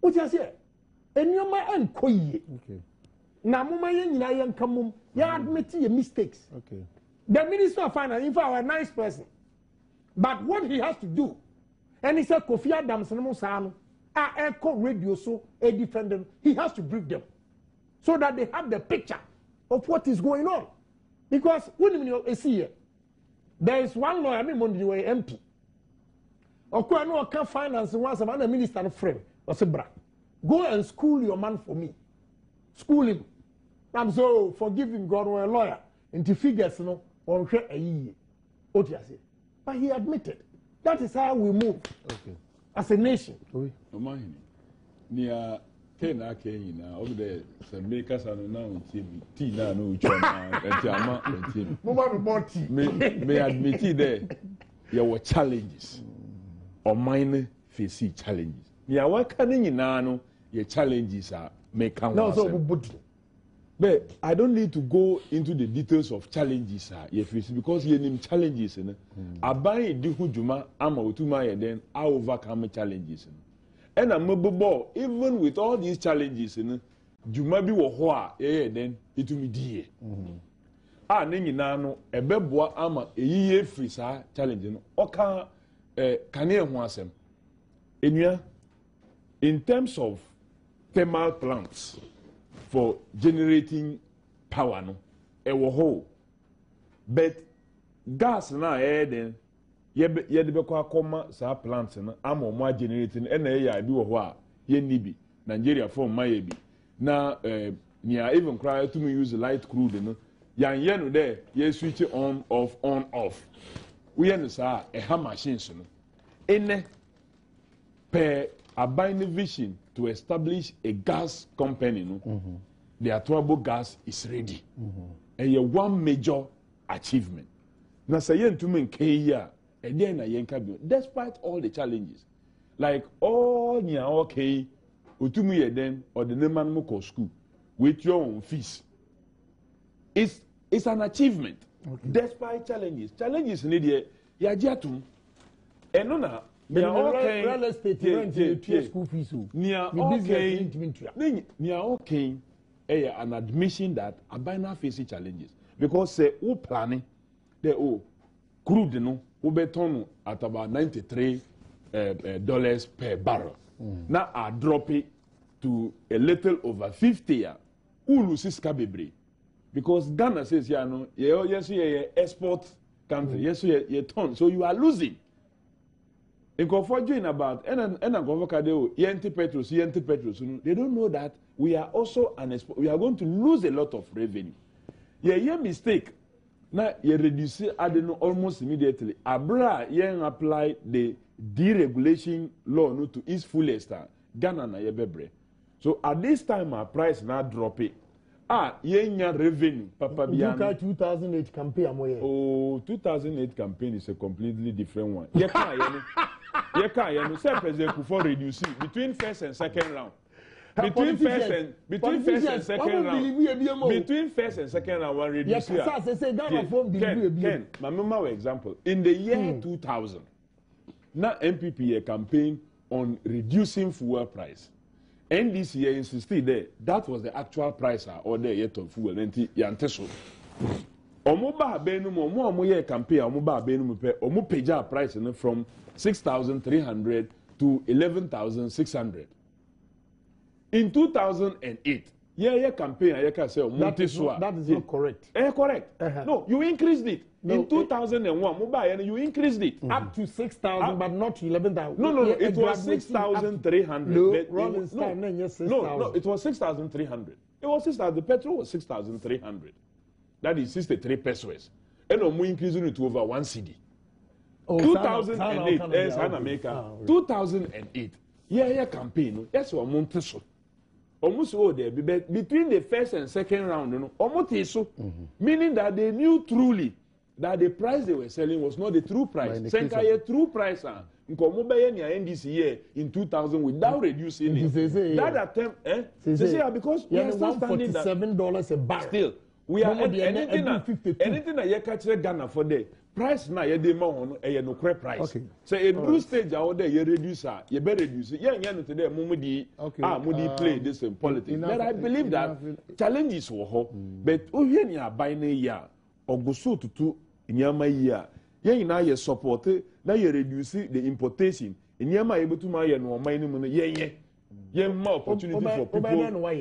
[SPEAKER 4] What you say? And you might okay. Now, Mama Yen come, you admit your mistakes.
[SPEAKER 1] Okay.
[SPEAKER 4] The Minister of Finance, in fact, a nice person. But what he has to do, and he said, Kofi Adams and Musano, echo radio so a defendant, he has to brief them so that they have the picture of what is going on. Because when you see here, there is one lawyer, I mean, MP. Okay, I know I can't finance once I'm a minister and friend. I said, bra, go and school your man for me. School him. I'm so forgiving God or a lawyer. And the figures, you know, on a year. What you say? But he admitted. That is how we move as a nation.
[SPEAKER 2] Near Kena Kenya, over there, some makers are now on TV. Tea now, no Chama, may admit there, there were challenges or minor facing challenges. Yeah, what can you know? Your challenges are make but I don't need to go into the details of challenges because you name challenges. I buy a different juma, I'm out to my then I overcome challenges. And I'm mobile, even with all these challenges, juma be wa then it will be dear. Ah, Nini Nano, a beboa ama a year free challenge. Oka kanea ho asem enua in terms of thermal plants for generating power no ewo ho but gas na den ye de be kwa akoma sa plants no ama mo generating na ya bi wo ho a ye ni bi Nigeria for maye bi na nia even cry to me use light crude no yan ye no there ye switch on off we yan sa ha machines no ene per abide vision to establish a gas company no the Atuabo gas is ready and one major achievement na say yen to men kaya and then na yen kabi despite all the challenges like all nia okay otumu ye den or the man mo ko school with your own fees it's an achievement despite challenges need ye ya jatum eno na nia okay
[SPEAKER 4] real estate rent you school fees
[SPEAKER 2] nia okay an admission that abina facing challenges because say who planning the crude no we beton at about $93 per barrel. Now I drop it to a little over 50 loses cabebre because Ghana says yes export country yes you ton so you are losing. In conforming about and petrol they don't know that we are also we are going to lose a lot of revenue. Yeah mistake. Now you reduce adeno almost immediately. Abra apply the deregulation law no to its fullest. Ghana na yebebre. So at this time our price now drop it. Revenue. Papa
[SPEAKER 4] Biano. 2008 campaign amoye.
[SPEAKER 2] Oh, 2008 campaign is a completely different one. Say President Kufuor reduce between first and second round. Between first and second round, one reduce. Ken, my mama example. In the year 2000, now MPP a campaign on reducing fuel price. And this year insisted there that was the actual price or the yet of fuel enti yanteso. Omoba benum omo ye campaign omoba benum pe omo peja price from 6,300 to 11,600. In 2008, campaign I can say
[SPEAKER 4] that is not correct.
[SPEAKER 2] Correct. No, you increased it. No, in 2001, mobile you increased it
[SPEAKER 4] up to 6,000, but not 11,000.
[SPEAKER 2] No, it was 6,300.
[SPEAKER 4] No,
[SPEAKER 2] it was 6,300. It was 6,000. The petrol was 6,300. That is 63 pesos. And we increased it to over 1 CD. 2008, yes, America. 2008, campaign. Yes, we monte so. Almost all there, between the first and second round, almost so, meaning that they knew truly that the price they were selling was not the true price. Senka true price, NDC year in 2000 without reducing it. That attempt, because we are still standing
[SPEAKER 4] $147 a barrel.
[SPEAKER 2] Still, we are anything that you catch Ghana for the price now you demand no correct price. Okay. So a blue stage out there you reduce you better reduce it. Today mudi play this in politics. But I believe that challenges were but when you are buying a year or go so to nyama year now you support now you reduce the importation nyama able to my no money more opportunity for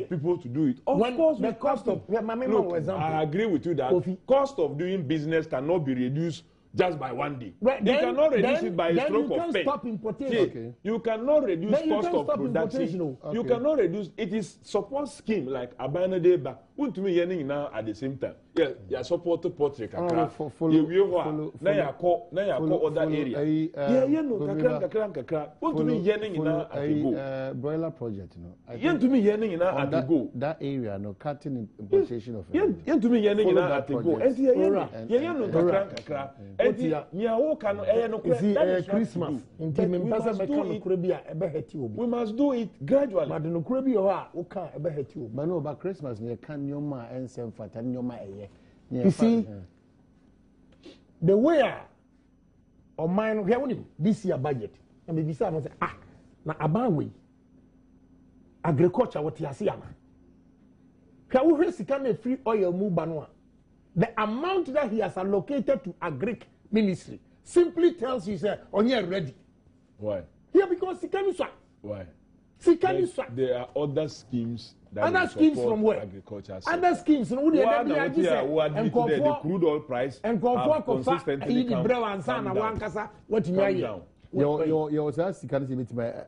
[SPEAKER 2] people to do it. Of course, the cost of I agree with you that cost of doing business cannot be reduced just by one day. Right, you cannot reduce it by a stroke of pen.
[SPEAKER 4] Stop importation.
[SPEAKER 2] You cannot reduce cost of production. You cannot reduce. It is support scheme like Abana Deba. Want to me yearning now at the same time. Yeah, you support the portrait. Now you call other area. Want to me yearning now at the go.
[SPEAKER 1] Broiler project,
[SPEAKER 2] Want to me yearning now at the go.
[SPEAKER 1] That area, no cutting importation of.
[SPEAKER 2] Want to me yearning now at the go. And
[SPEAKER 4] Christmas.
[SPEAKER 2] We must do it gradually.
[SPEAKER 4] But no
[SPEAKER 1] but Christmas near Kanyoma and Sam Fatanyoma.
[SPEAKER 4] You see, the way of mine this year budget, and maybe someone say, now about way agriculture what you see, can we see free oil move banwa? The amount that he has allocated to agric ministry simply tells you, say, on you're ready.
[SPEAKER 2] Why?
[SPEAKER 4] Yeah, because he can swap.
[SPEAKER 2] Why? There are other schemes that
[SPEAKER 4] other schemes from where?
[SPEAKER 2] Agriculture.
[SPEAKER 4] Other schemes. No,
[SPEAKER 2] who admit the crude oil price
[SPEAKER 4] and consistently come down.
[SPEAKER 1] Your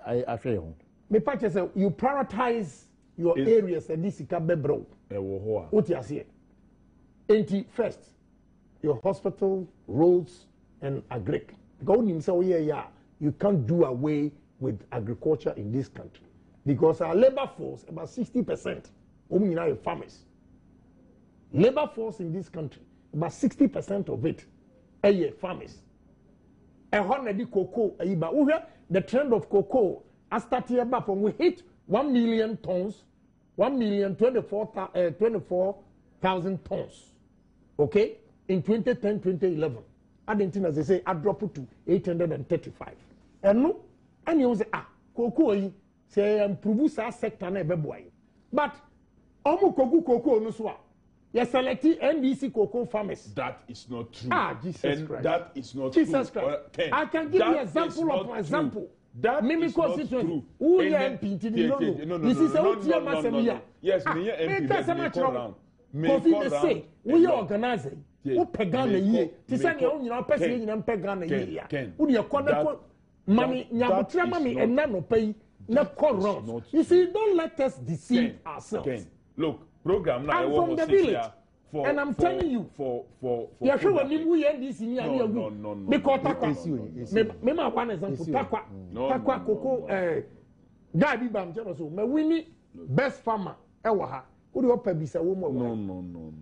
[SPEAKER 1] I feel.
[SPEAKER 4] Me patch say you prioritize your areas and this can be bro. What you say? First, your hospital, roads, and agric. Because you can't do away with agriculture in this country. Because our labor force, about 60%, are farmers. Labor force in this country, about 60% of it, are farmers. And cocoa, the trend of cocoa, I started about when we hit 1 million tons, 1,024,000 tons. Okay? In 2010, 2011. Argentina, as they say, I dropped it to 835. And no, and you say, cocoa, say, improve our sector, never boy. But, cocoa, no swap. You select NDC cocoa farmers.
[SPEAKER 2] That is not true.
[SPEAKER 4] Jesus Christ.
[SPEAKER 2] That is not
[SPEAKER 4] Jesus
[SPEAKER 2] true.
[SPEAKER 4] Christ. I can give you an example of an example.
[SPEAKER 2] That
[SPEAKER 4] Mimi
[SPEAKER 2] is not true.
[SPEAKER 4] Who you MP? No. This is how you are.
[SPEAKER 2] Yes, me MP.
[SPEAKER 4] Kofi the say we organize. Who pegana ye? Ti say you know person you know pegana ye. Who you call money nyabutra mami and no pay na corrupt. You see, don't let us deceive ourselves.
[SPEAKER 2] Look, program now
[SPEAKER 4] I'm from the village. And I'm telling you, you're sure when you hear this in here, because Takwa, one example, Takwa Coco, Guy Bibam, so my winning best farmer, Ewaha, who do you pay this a woman? No.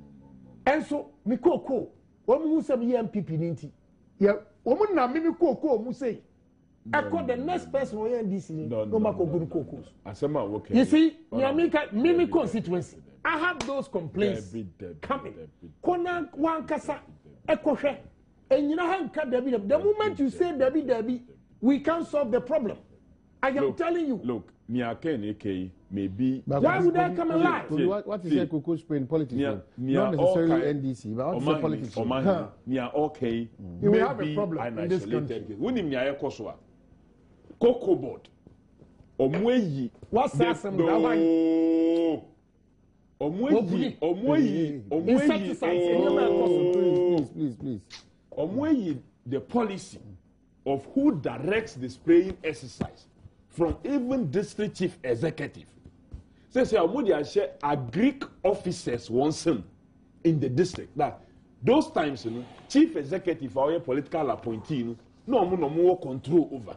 [SPEAKER 4] And so, me Coco, one who said MPP Ninti, yeah, woman now, Mimi Coco, who say, I call the next person who hear this in no Mako Good Cocos. You see, Mimi constituency. I have those complaints coming. Kona wankasa ekoshe. And you know how the moment you say Debbie, we can't solve the problem. I am telling you.
[SPEAKER 2] Look, maybe.
[SPEAKER 4] Why would I come alive?
[SPEAKER 1] What is the Cocoa Spain politics? Not necessarily NDC, but what is the politics?
[SPEAKER 2] Okay.
[SPEAKER 4] You will have a problem in this country.
[SPEAKER 2] Cocoa board.
[SPEAKER 4] What's that?
[SPEAKER 1] Please.
[SPEAKER 2] The policy of who directs the spraying exercise from even district chief executive. Says share agric officers once in the district. That those times, chief executive or political appointee, no more control over.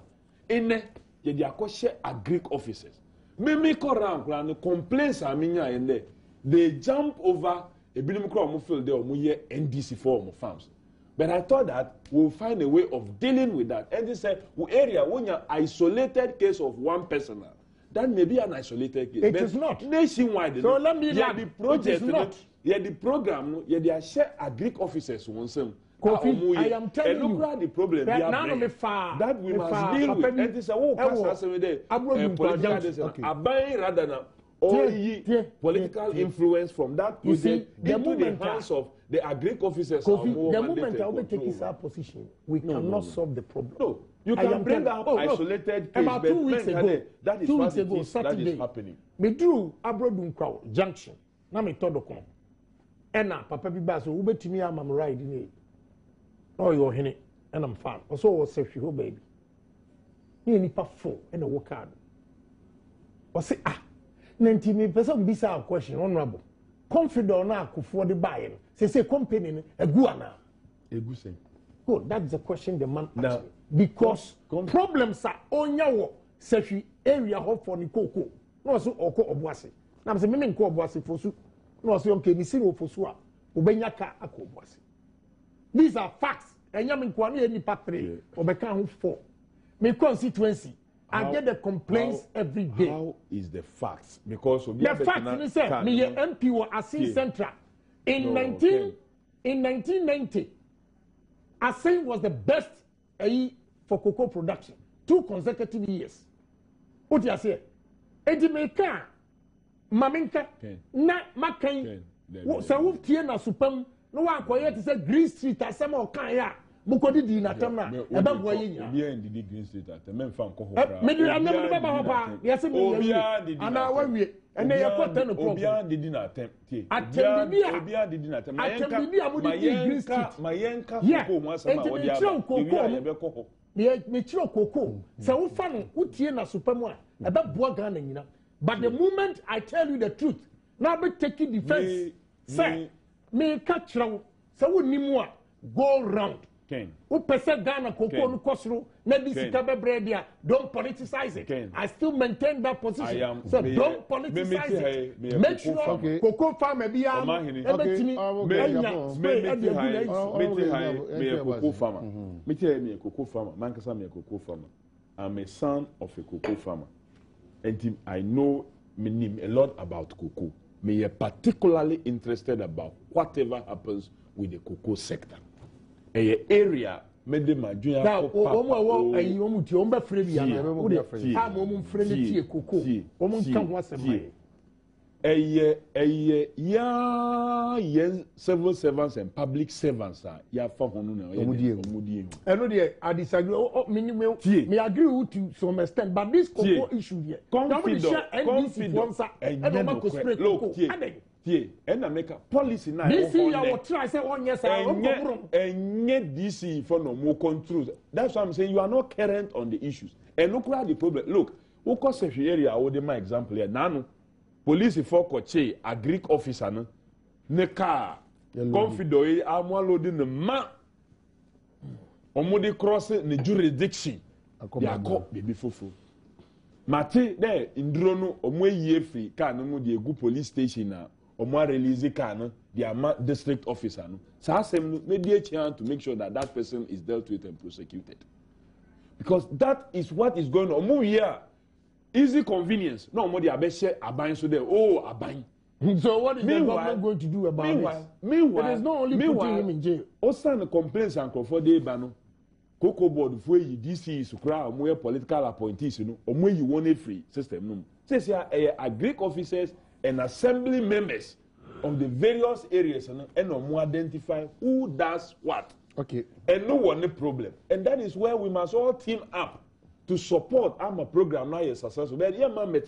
[SPEAKER 2] In there, they share agric officers. Mimi koran complaints are in there. They jump over a bilim crowd field there NDC for farms. But I thought that we'll find a way of dealing with that. And they said, area when you're isolated case of one person, that may be an isolated case.
[SPEAKER 4] It is not.
[SPEAKER 2] Nationwide.
[SPEAKER 4] So let me
[SPEAKER 2] the project.
[SPEAKER 4] It is not.
[SPEAKER 2] The program, they share agric officers once.
[SPEAKER 4] Kofi, I am telling you.
[SPEAKER 2] And the problem that we must deal with. And they say, rather than all political influence from that project into the hands of the agric officers.
[SPEAKER 4] Kofi, the moment I will take his position, we cannot solve the problem.
[SPEAKER 2] No, you can bring up isolated case,
[SPEAKER 4] about 2 weeks ago,
[SPEAKER 2] that is what it is, that is happening.
[SPEAKER 4] Me drew Abrodunkwa junction. Na me todo kon. Ena papa bi ba so wo betimi amam ride ni. Oh, you're hene, and I'm fine. Also, was say, "Oh, baby, you need to full and a work hard." Or say, 90% be a question, honorable. Confident now for the buying. Say, company a guana.
[SPEAKER 2] A good thing.
[SPEAKER 4] Good, that's the question the man asked me. Because problems are on your say area hope for the cocoa. No, so oko obwasi. Now, I'm saying, ko obwasi for su. No, so okay, Missing for sua. Ubenyaka ako obwasi. These are facts. And you mean, any patri or become 4. My constituency, I get the complaints every day.
[SPEAKER 2] How is the facts? Because
[SPEAKER 4] the fact is that me MP was Asin Central in 1990. Asin was the best for cocoa production 2 consecutive years. What you say? Edimeka, Maminka, na Makan, so tie na supam. No one quiet to say Green Street as some of Kaya. mukodi di na tem na e ba boy yin
[SPEAKER 2] obi en di green state at men fan ko ho
[SPEAKER 4] me di na me ba ba pa yes me
[SPEAKER 2] obi
[SPEAKER 4] ana wa wie ene ye ko 10 o'clock
[SPEAKER 2] obi an di na tem tie
[SPEAKER 4] obi
[SPEAKER 2] an di na tem
[SPEAKER 4] green state
[SPEAKER 2] mayenka ko ho asema wo dia ba ye be ko ho
[SPEAKER 4] me chiro koko se wo fa no utie na supamu a e ba boa Ghana nyina but the moment I tell you the truth now be taking defense say me ka chiro se wo nimu a go round
[SPEAKER 2] Ken.
[SPEAKER 4] Who percent Ghana Coco no Kosru, maybe Sikabe Bredia, don't politicize it. Ken. I still maintain that position. So don't politicize it. Make sure Coco farm be a
[SPEAKER 2] cocoa farmer. Me cocoa farmer. Mankasa me cocoa farmer. I'm a son of a cocoa farmer. And I know a lot about cocoa. Me are particularly interested about whatever happens with the cocoa sector. Area made my junior
[SPEAKER 4] now omo ti omo be free bia na wo de ha mo mo free ne tie koko omo nka ho asem
[SPEAKER 2] yen civil servants and public servants ya fa hono na omudie
[SPEAKER 4] eno de I disagree me agree with you to some extent but this koko issue here confidence
[SPEAKER 2] and I make a policy now.
[SPEAKER 4] This year, I will try say 1 year,
[SPEAKER 2] and yet DC for no more control. That's why I'm saying you are not current on the issues. And look at the problem. Look, who cause a area? I would my example here. Nano police for Koche, a Greek officer, no, Neka, Confido, I'm loading the man. Omodi crossing the jurisdiction. Ya cop baby fufu. Mate there in Drono, Omwe Yefi, can no the good police station now. Omo release car no the district officer no so asem maybe a chance to make sure that that person is dealt with and prosecuted because that is what is going on. Omo here easy convenience no omo dey abeshe aban so there aban.
[SPEAKER 4] So what is the government going to do about it? Meanwhile, it is not only putting him in jail.
[SPEAKER 2] Also the complaints and for the bano Cocoa board for you DC is crowd more political appointees you know omo you want a free system no says here a Greek officers and assembly members of the various areas and no identify who does what.
[SPEAKER 1] Okay.
[SPEAKER 2] And no one a problem. And that is where we must all team up to support our program now is successful. But yeah, man,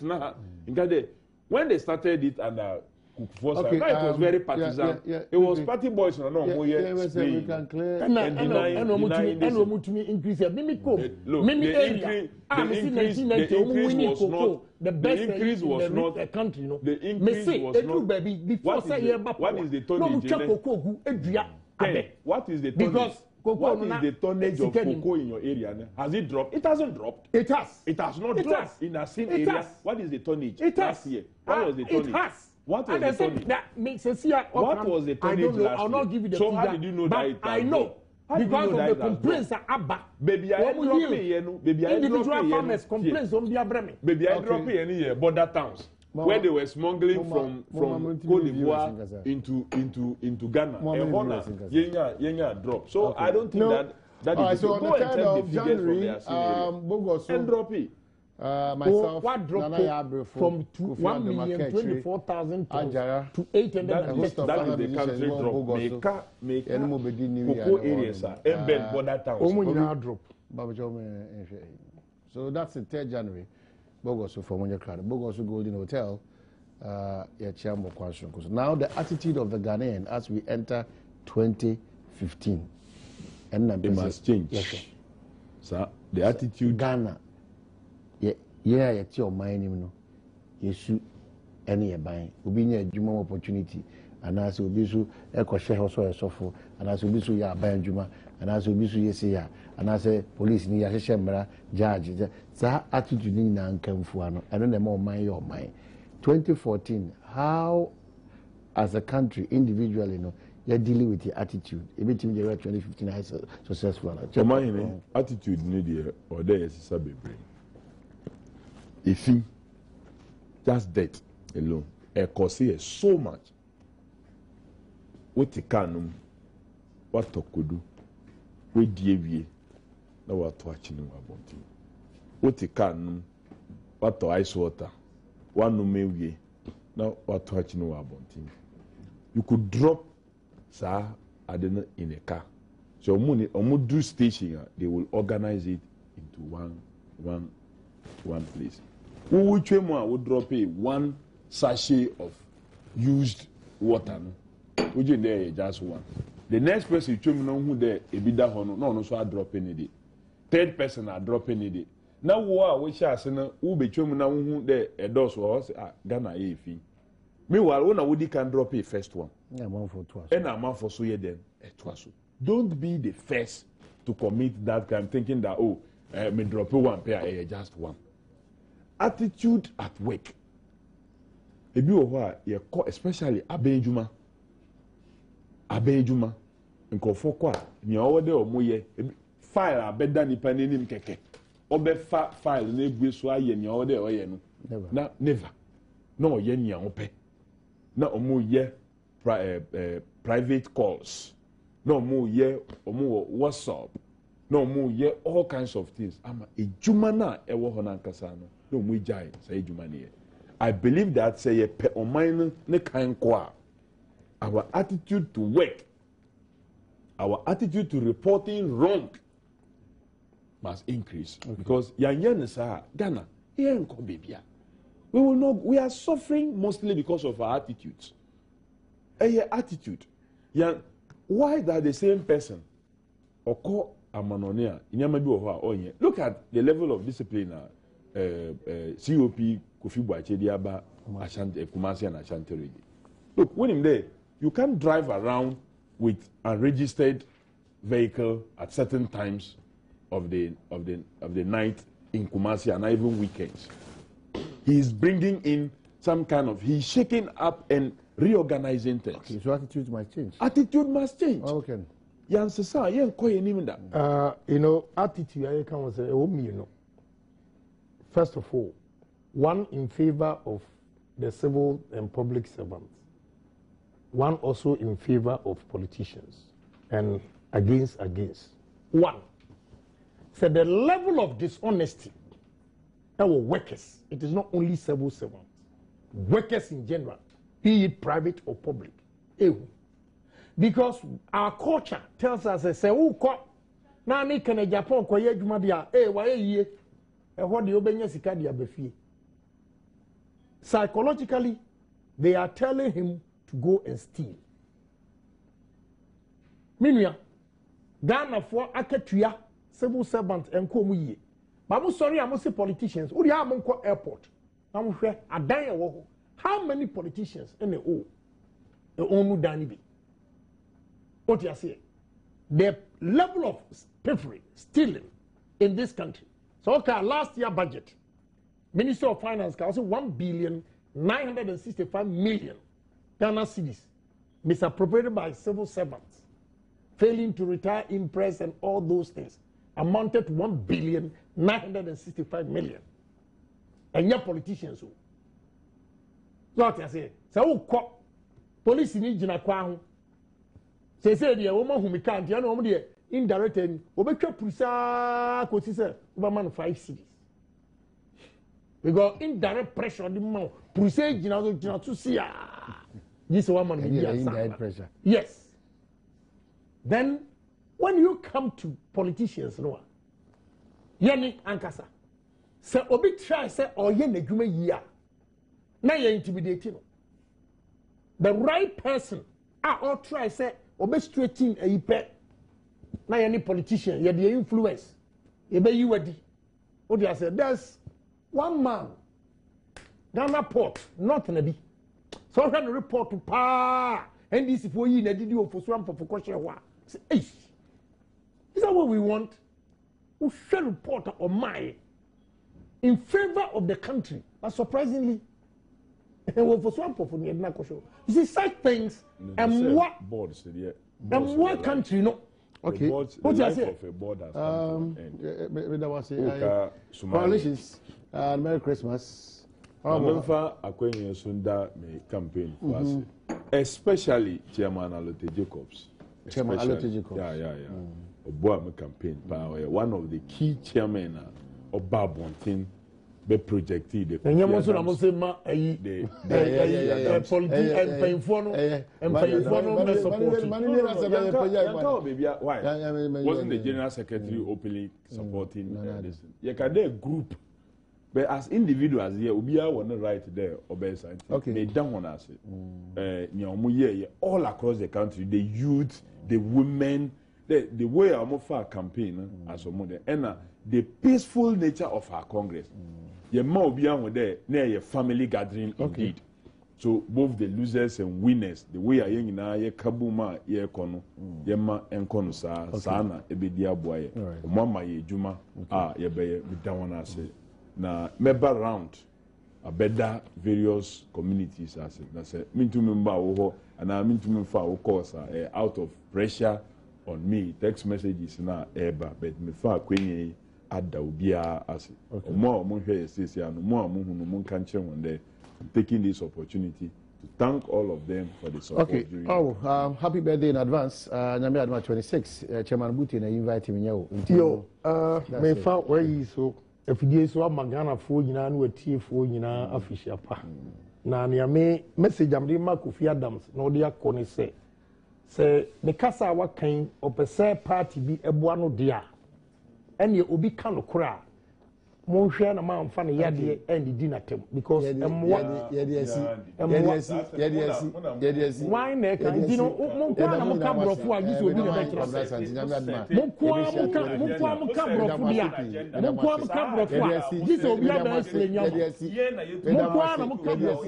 [SPEAKER 2] when they started it and it was very partisan. It was party boys no
[SPEAKER 1] we can clear
[SPEAKER 4] and increase the increase was not the country no the increase was not before say
[SPEAKER 2] what is the tonnage what is the tonnage
[SPEAKER 4] because
[SPEAKER 2] what is the tonnage of cocoa in your area now? Has it dropped? It hasn't dropped.
[SPEAKER 4] It has
[SPEAKER 2] not dropped in the same area. What is the tonnage last year? What was the tonnage?
[SPEAKER 4] It has.
[SPEAKER 2] What was the tonnage?
[SPEAKER 4] What
[SPEAKER 2] was the tonnage last year?
[SPEAKER 4] I'll not give you the
[SPEAKER 2] so
[SPEAKER 4] figure.
[SPEAKER 2] How did you know that?
[SPEAKER 4] I know. Because of the complaints are abba.
[SPEAKER 2] Baby, I drop it. Baby, I
[SPEAKER 4] individual farmers complaints on the abreme.
[SPEAKER 2] Baby, I drop it any border towns where they were smuggling from Cote d'Ivoire into Ghana. Yenya drop. So I don't think that is
[SPEAKER 1] so on the 3rd of January,
[SPEAKER 2] and drop it.
[SPEAKER 1] Myself,
[SPEAKER 4] from 1,024,000 to 800.
[SPEAKER 2] That is the country drop. Make cocoa areas embed border towns.
[SPEAKER 1] So that's the 3rd January. Bogoso from Monja Crowd. Bogoso Golden Hotel. Now the attitude of the Ghanaian as we enter 2015.
[SPEAKER 2] And it must change.
[SPEAKER 1] Yes,
[SPEAKER 2] sir. The attitude.
[SPEAKER 1] Ghana. Yeah, it's your mind, you know. You shoot any buying. Ubi near Juma opportunity. And as you be so, Echo share also a sofa. And as you be so, ya buying Juma. And as you be so, yes, yeah. And as a police near Shemra, judge. That attitude in Ankamfuano. I don't know more mind your mind. 2014, how as a country, individually, you know, you're dealing with your attitude. Everything you 2015 is successful.
[SPEAKER 2] Attitude need or there is a baby. If he just that alone, a cause so much. What he can, what to could do, what DV, now what watching about him. What he can, what to ice water, one no me, now what watching about him. You could drop, sir, I didn't in a car, So do station, they will organize it into one place. Which one would drop one sachet of used water? Would you there just one? The next person you know who there a bit that no so I drop any. Third person I drop any. Now which I say who be chum now who there a dose was Ghana a fee. Meanwhile, when I would can drop a first one.
[SPEAKER 1] Yeah, one for two.
[SPEAKER 2] And a month for so yeah then a twasso. Don't be the first to commit that crime thinking that me drop one pair just one. Attitude at work. Ebi owa ye call especially abenjuma. Abenjuma. Nkofo kwa ni owo de omoye file abeda nipa nenim keke. Obe file na egwe so aye ni owo de oye no. Never. No ye ni ope. Na omoye private calls. No more ye WhatsApp. No more ye all kinds of things. Ama ejuma na ewo ho na nkasa no. No more jai say ejuma ne. I believe that say pe on mine ne kan kwa. Our attitude to work, our attitude to reporting wrong must increase. Okay. Because yan sa Ghana here nko bebia. We are suffering mostly because of our attitudes. Attitude. Why that the same person or amanonia look at the level of discipline COP Kofi Boakye Diaba Kumasi and Ashanti. Look, when him there, you can't drive around with a registered vehicle at certain times of the night in Kumasi and even weekends. He's bringing in some kind of he's shaking up and reorganizing things.
[SPEAKER 1] Okay, so attitude must change.
[SPEAKER 2] Attitude must change.
[SPEAKER 1] Oh, okay.
[SPEAKER 4] Attitude I can say, first of all, one in favor of the civil and public servants, one also in favor of politicians, and against. One, so the level of dishonesty our workers, it is not only civil servants, workers in general, be it private or public. Because our culture tells us, say, oh, now I can a Japan, what the Obenya Sikadia Befi. Psychologically, they are telling him to go and steal. Meanwhile, Ghana for Aketuya, civil servants and Komuye. But I'm sorry, I'm say politicians. Who are Monko Airport? I'm sure how many politicians in the own Danibi? What you say? The level of piffery, stealing in this country. So, okay, last year budget, Minister of Finance also 1,965,000,000 Ghana cedis misappropriated by civil servants, failing to retire impress and all those things, amounted to 1,965,000,000. And your politicians. So what I say, so police in India say the woman whom we can't, you know, indirect and Obeka Pusa could say over 5 cities. We got indirect pressure on the mouth. Pusa, you know, to see this woman indirect pressure. Yes. Then when you come to politicians, no, Yani Ankasa, say Obi try say or ye negume year. Now you're intimidating. The right person, or try say Obi straighten a pet. Now any politician, you the influence. You be you ready. What do I say? There's one man, Ghana port, not in a bit. So I can report to Pa. And this is for you, and did you for swamp for question. Is that what we want? We should report on my in favor of the country. But surprisingly, for swamp for me, you see such things and what boards and what country, you know.
[SPEAKER 2] Okay. What you say? Of a board has
[SPEAKER 1] congratulations and Merry Christmas.
[SPEAKER 2] Campaign especially Chairman Alote Jacobs.
[SPEAKER 1] Chairman Alote Jacobs.
[SPEAKER 2] Yeah. Badwam campaign. One of the key chairmen of Badwam be projected the
[SPEAKER 4] and you must not say ma
[SPEAKER 2] the
[SPEAKER 4] politics and painful
[SPEAKER 2] why wasn't the general secretary openly supporting this? You can do a group, but as individuals here, we are one right there. Okay, they don't want us. All across the country, the youth, the women, the way our far campaign as a model, and the peaceful nature of our Congress. Your more beyond there, near your family gathering indeed. So both the losers and winners, the way I young now, ye kabuma, ye kono, ye ma enkono sa, sana, ebedia boy, mama ye juma, ye be down say. Na member round, a better various communities as it. That's it. Mean to member and I mean to member of course out of pressure on me, text messages na eba, but me fa kwenye ada ubia as it. More here says ya no more mun kanche one day. Taking this opportunity to thank all of them for the support.
[SPEAKER 1] Okay. Happy birthday in advance. Nyame Adom 26. Chairman Buti na invite me yo.
[SPEAKER 4] Me fa where you so if you so magana fo nyina na watie fo nyina official pa. Na me message am de ma Kofi Adams na odi akone se me kasa wa kan opese party bi eboa no dia. Ene obi ka no kora. Monhwe na ma mfa ne yade and di natem because why na kan di no monko na mo ka brofo a gizo obi na betro monko am ka brofo dia monko am ka brofo a gizo obi na be slenya monko na mo ka brofo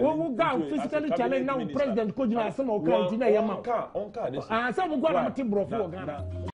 [SPEAKER 4] wo ga physically challenge now president ko jina asem o kan ti na yema onka onka some monko na mo ti brofo o Ghana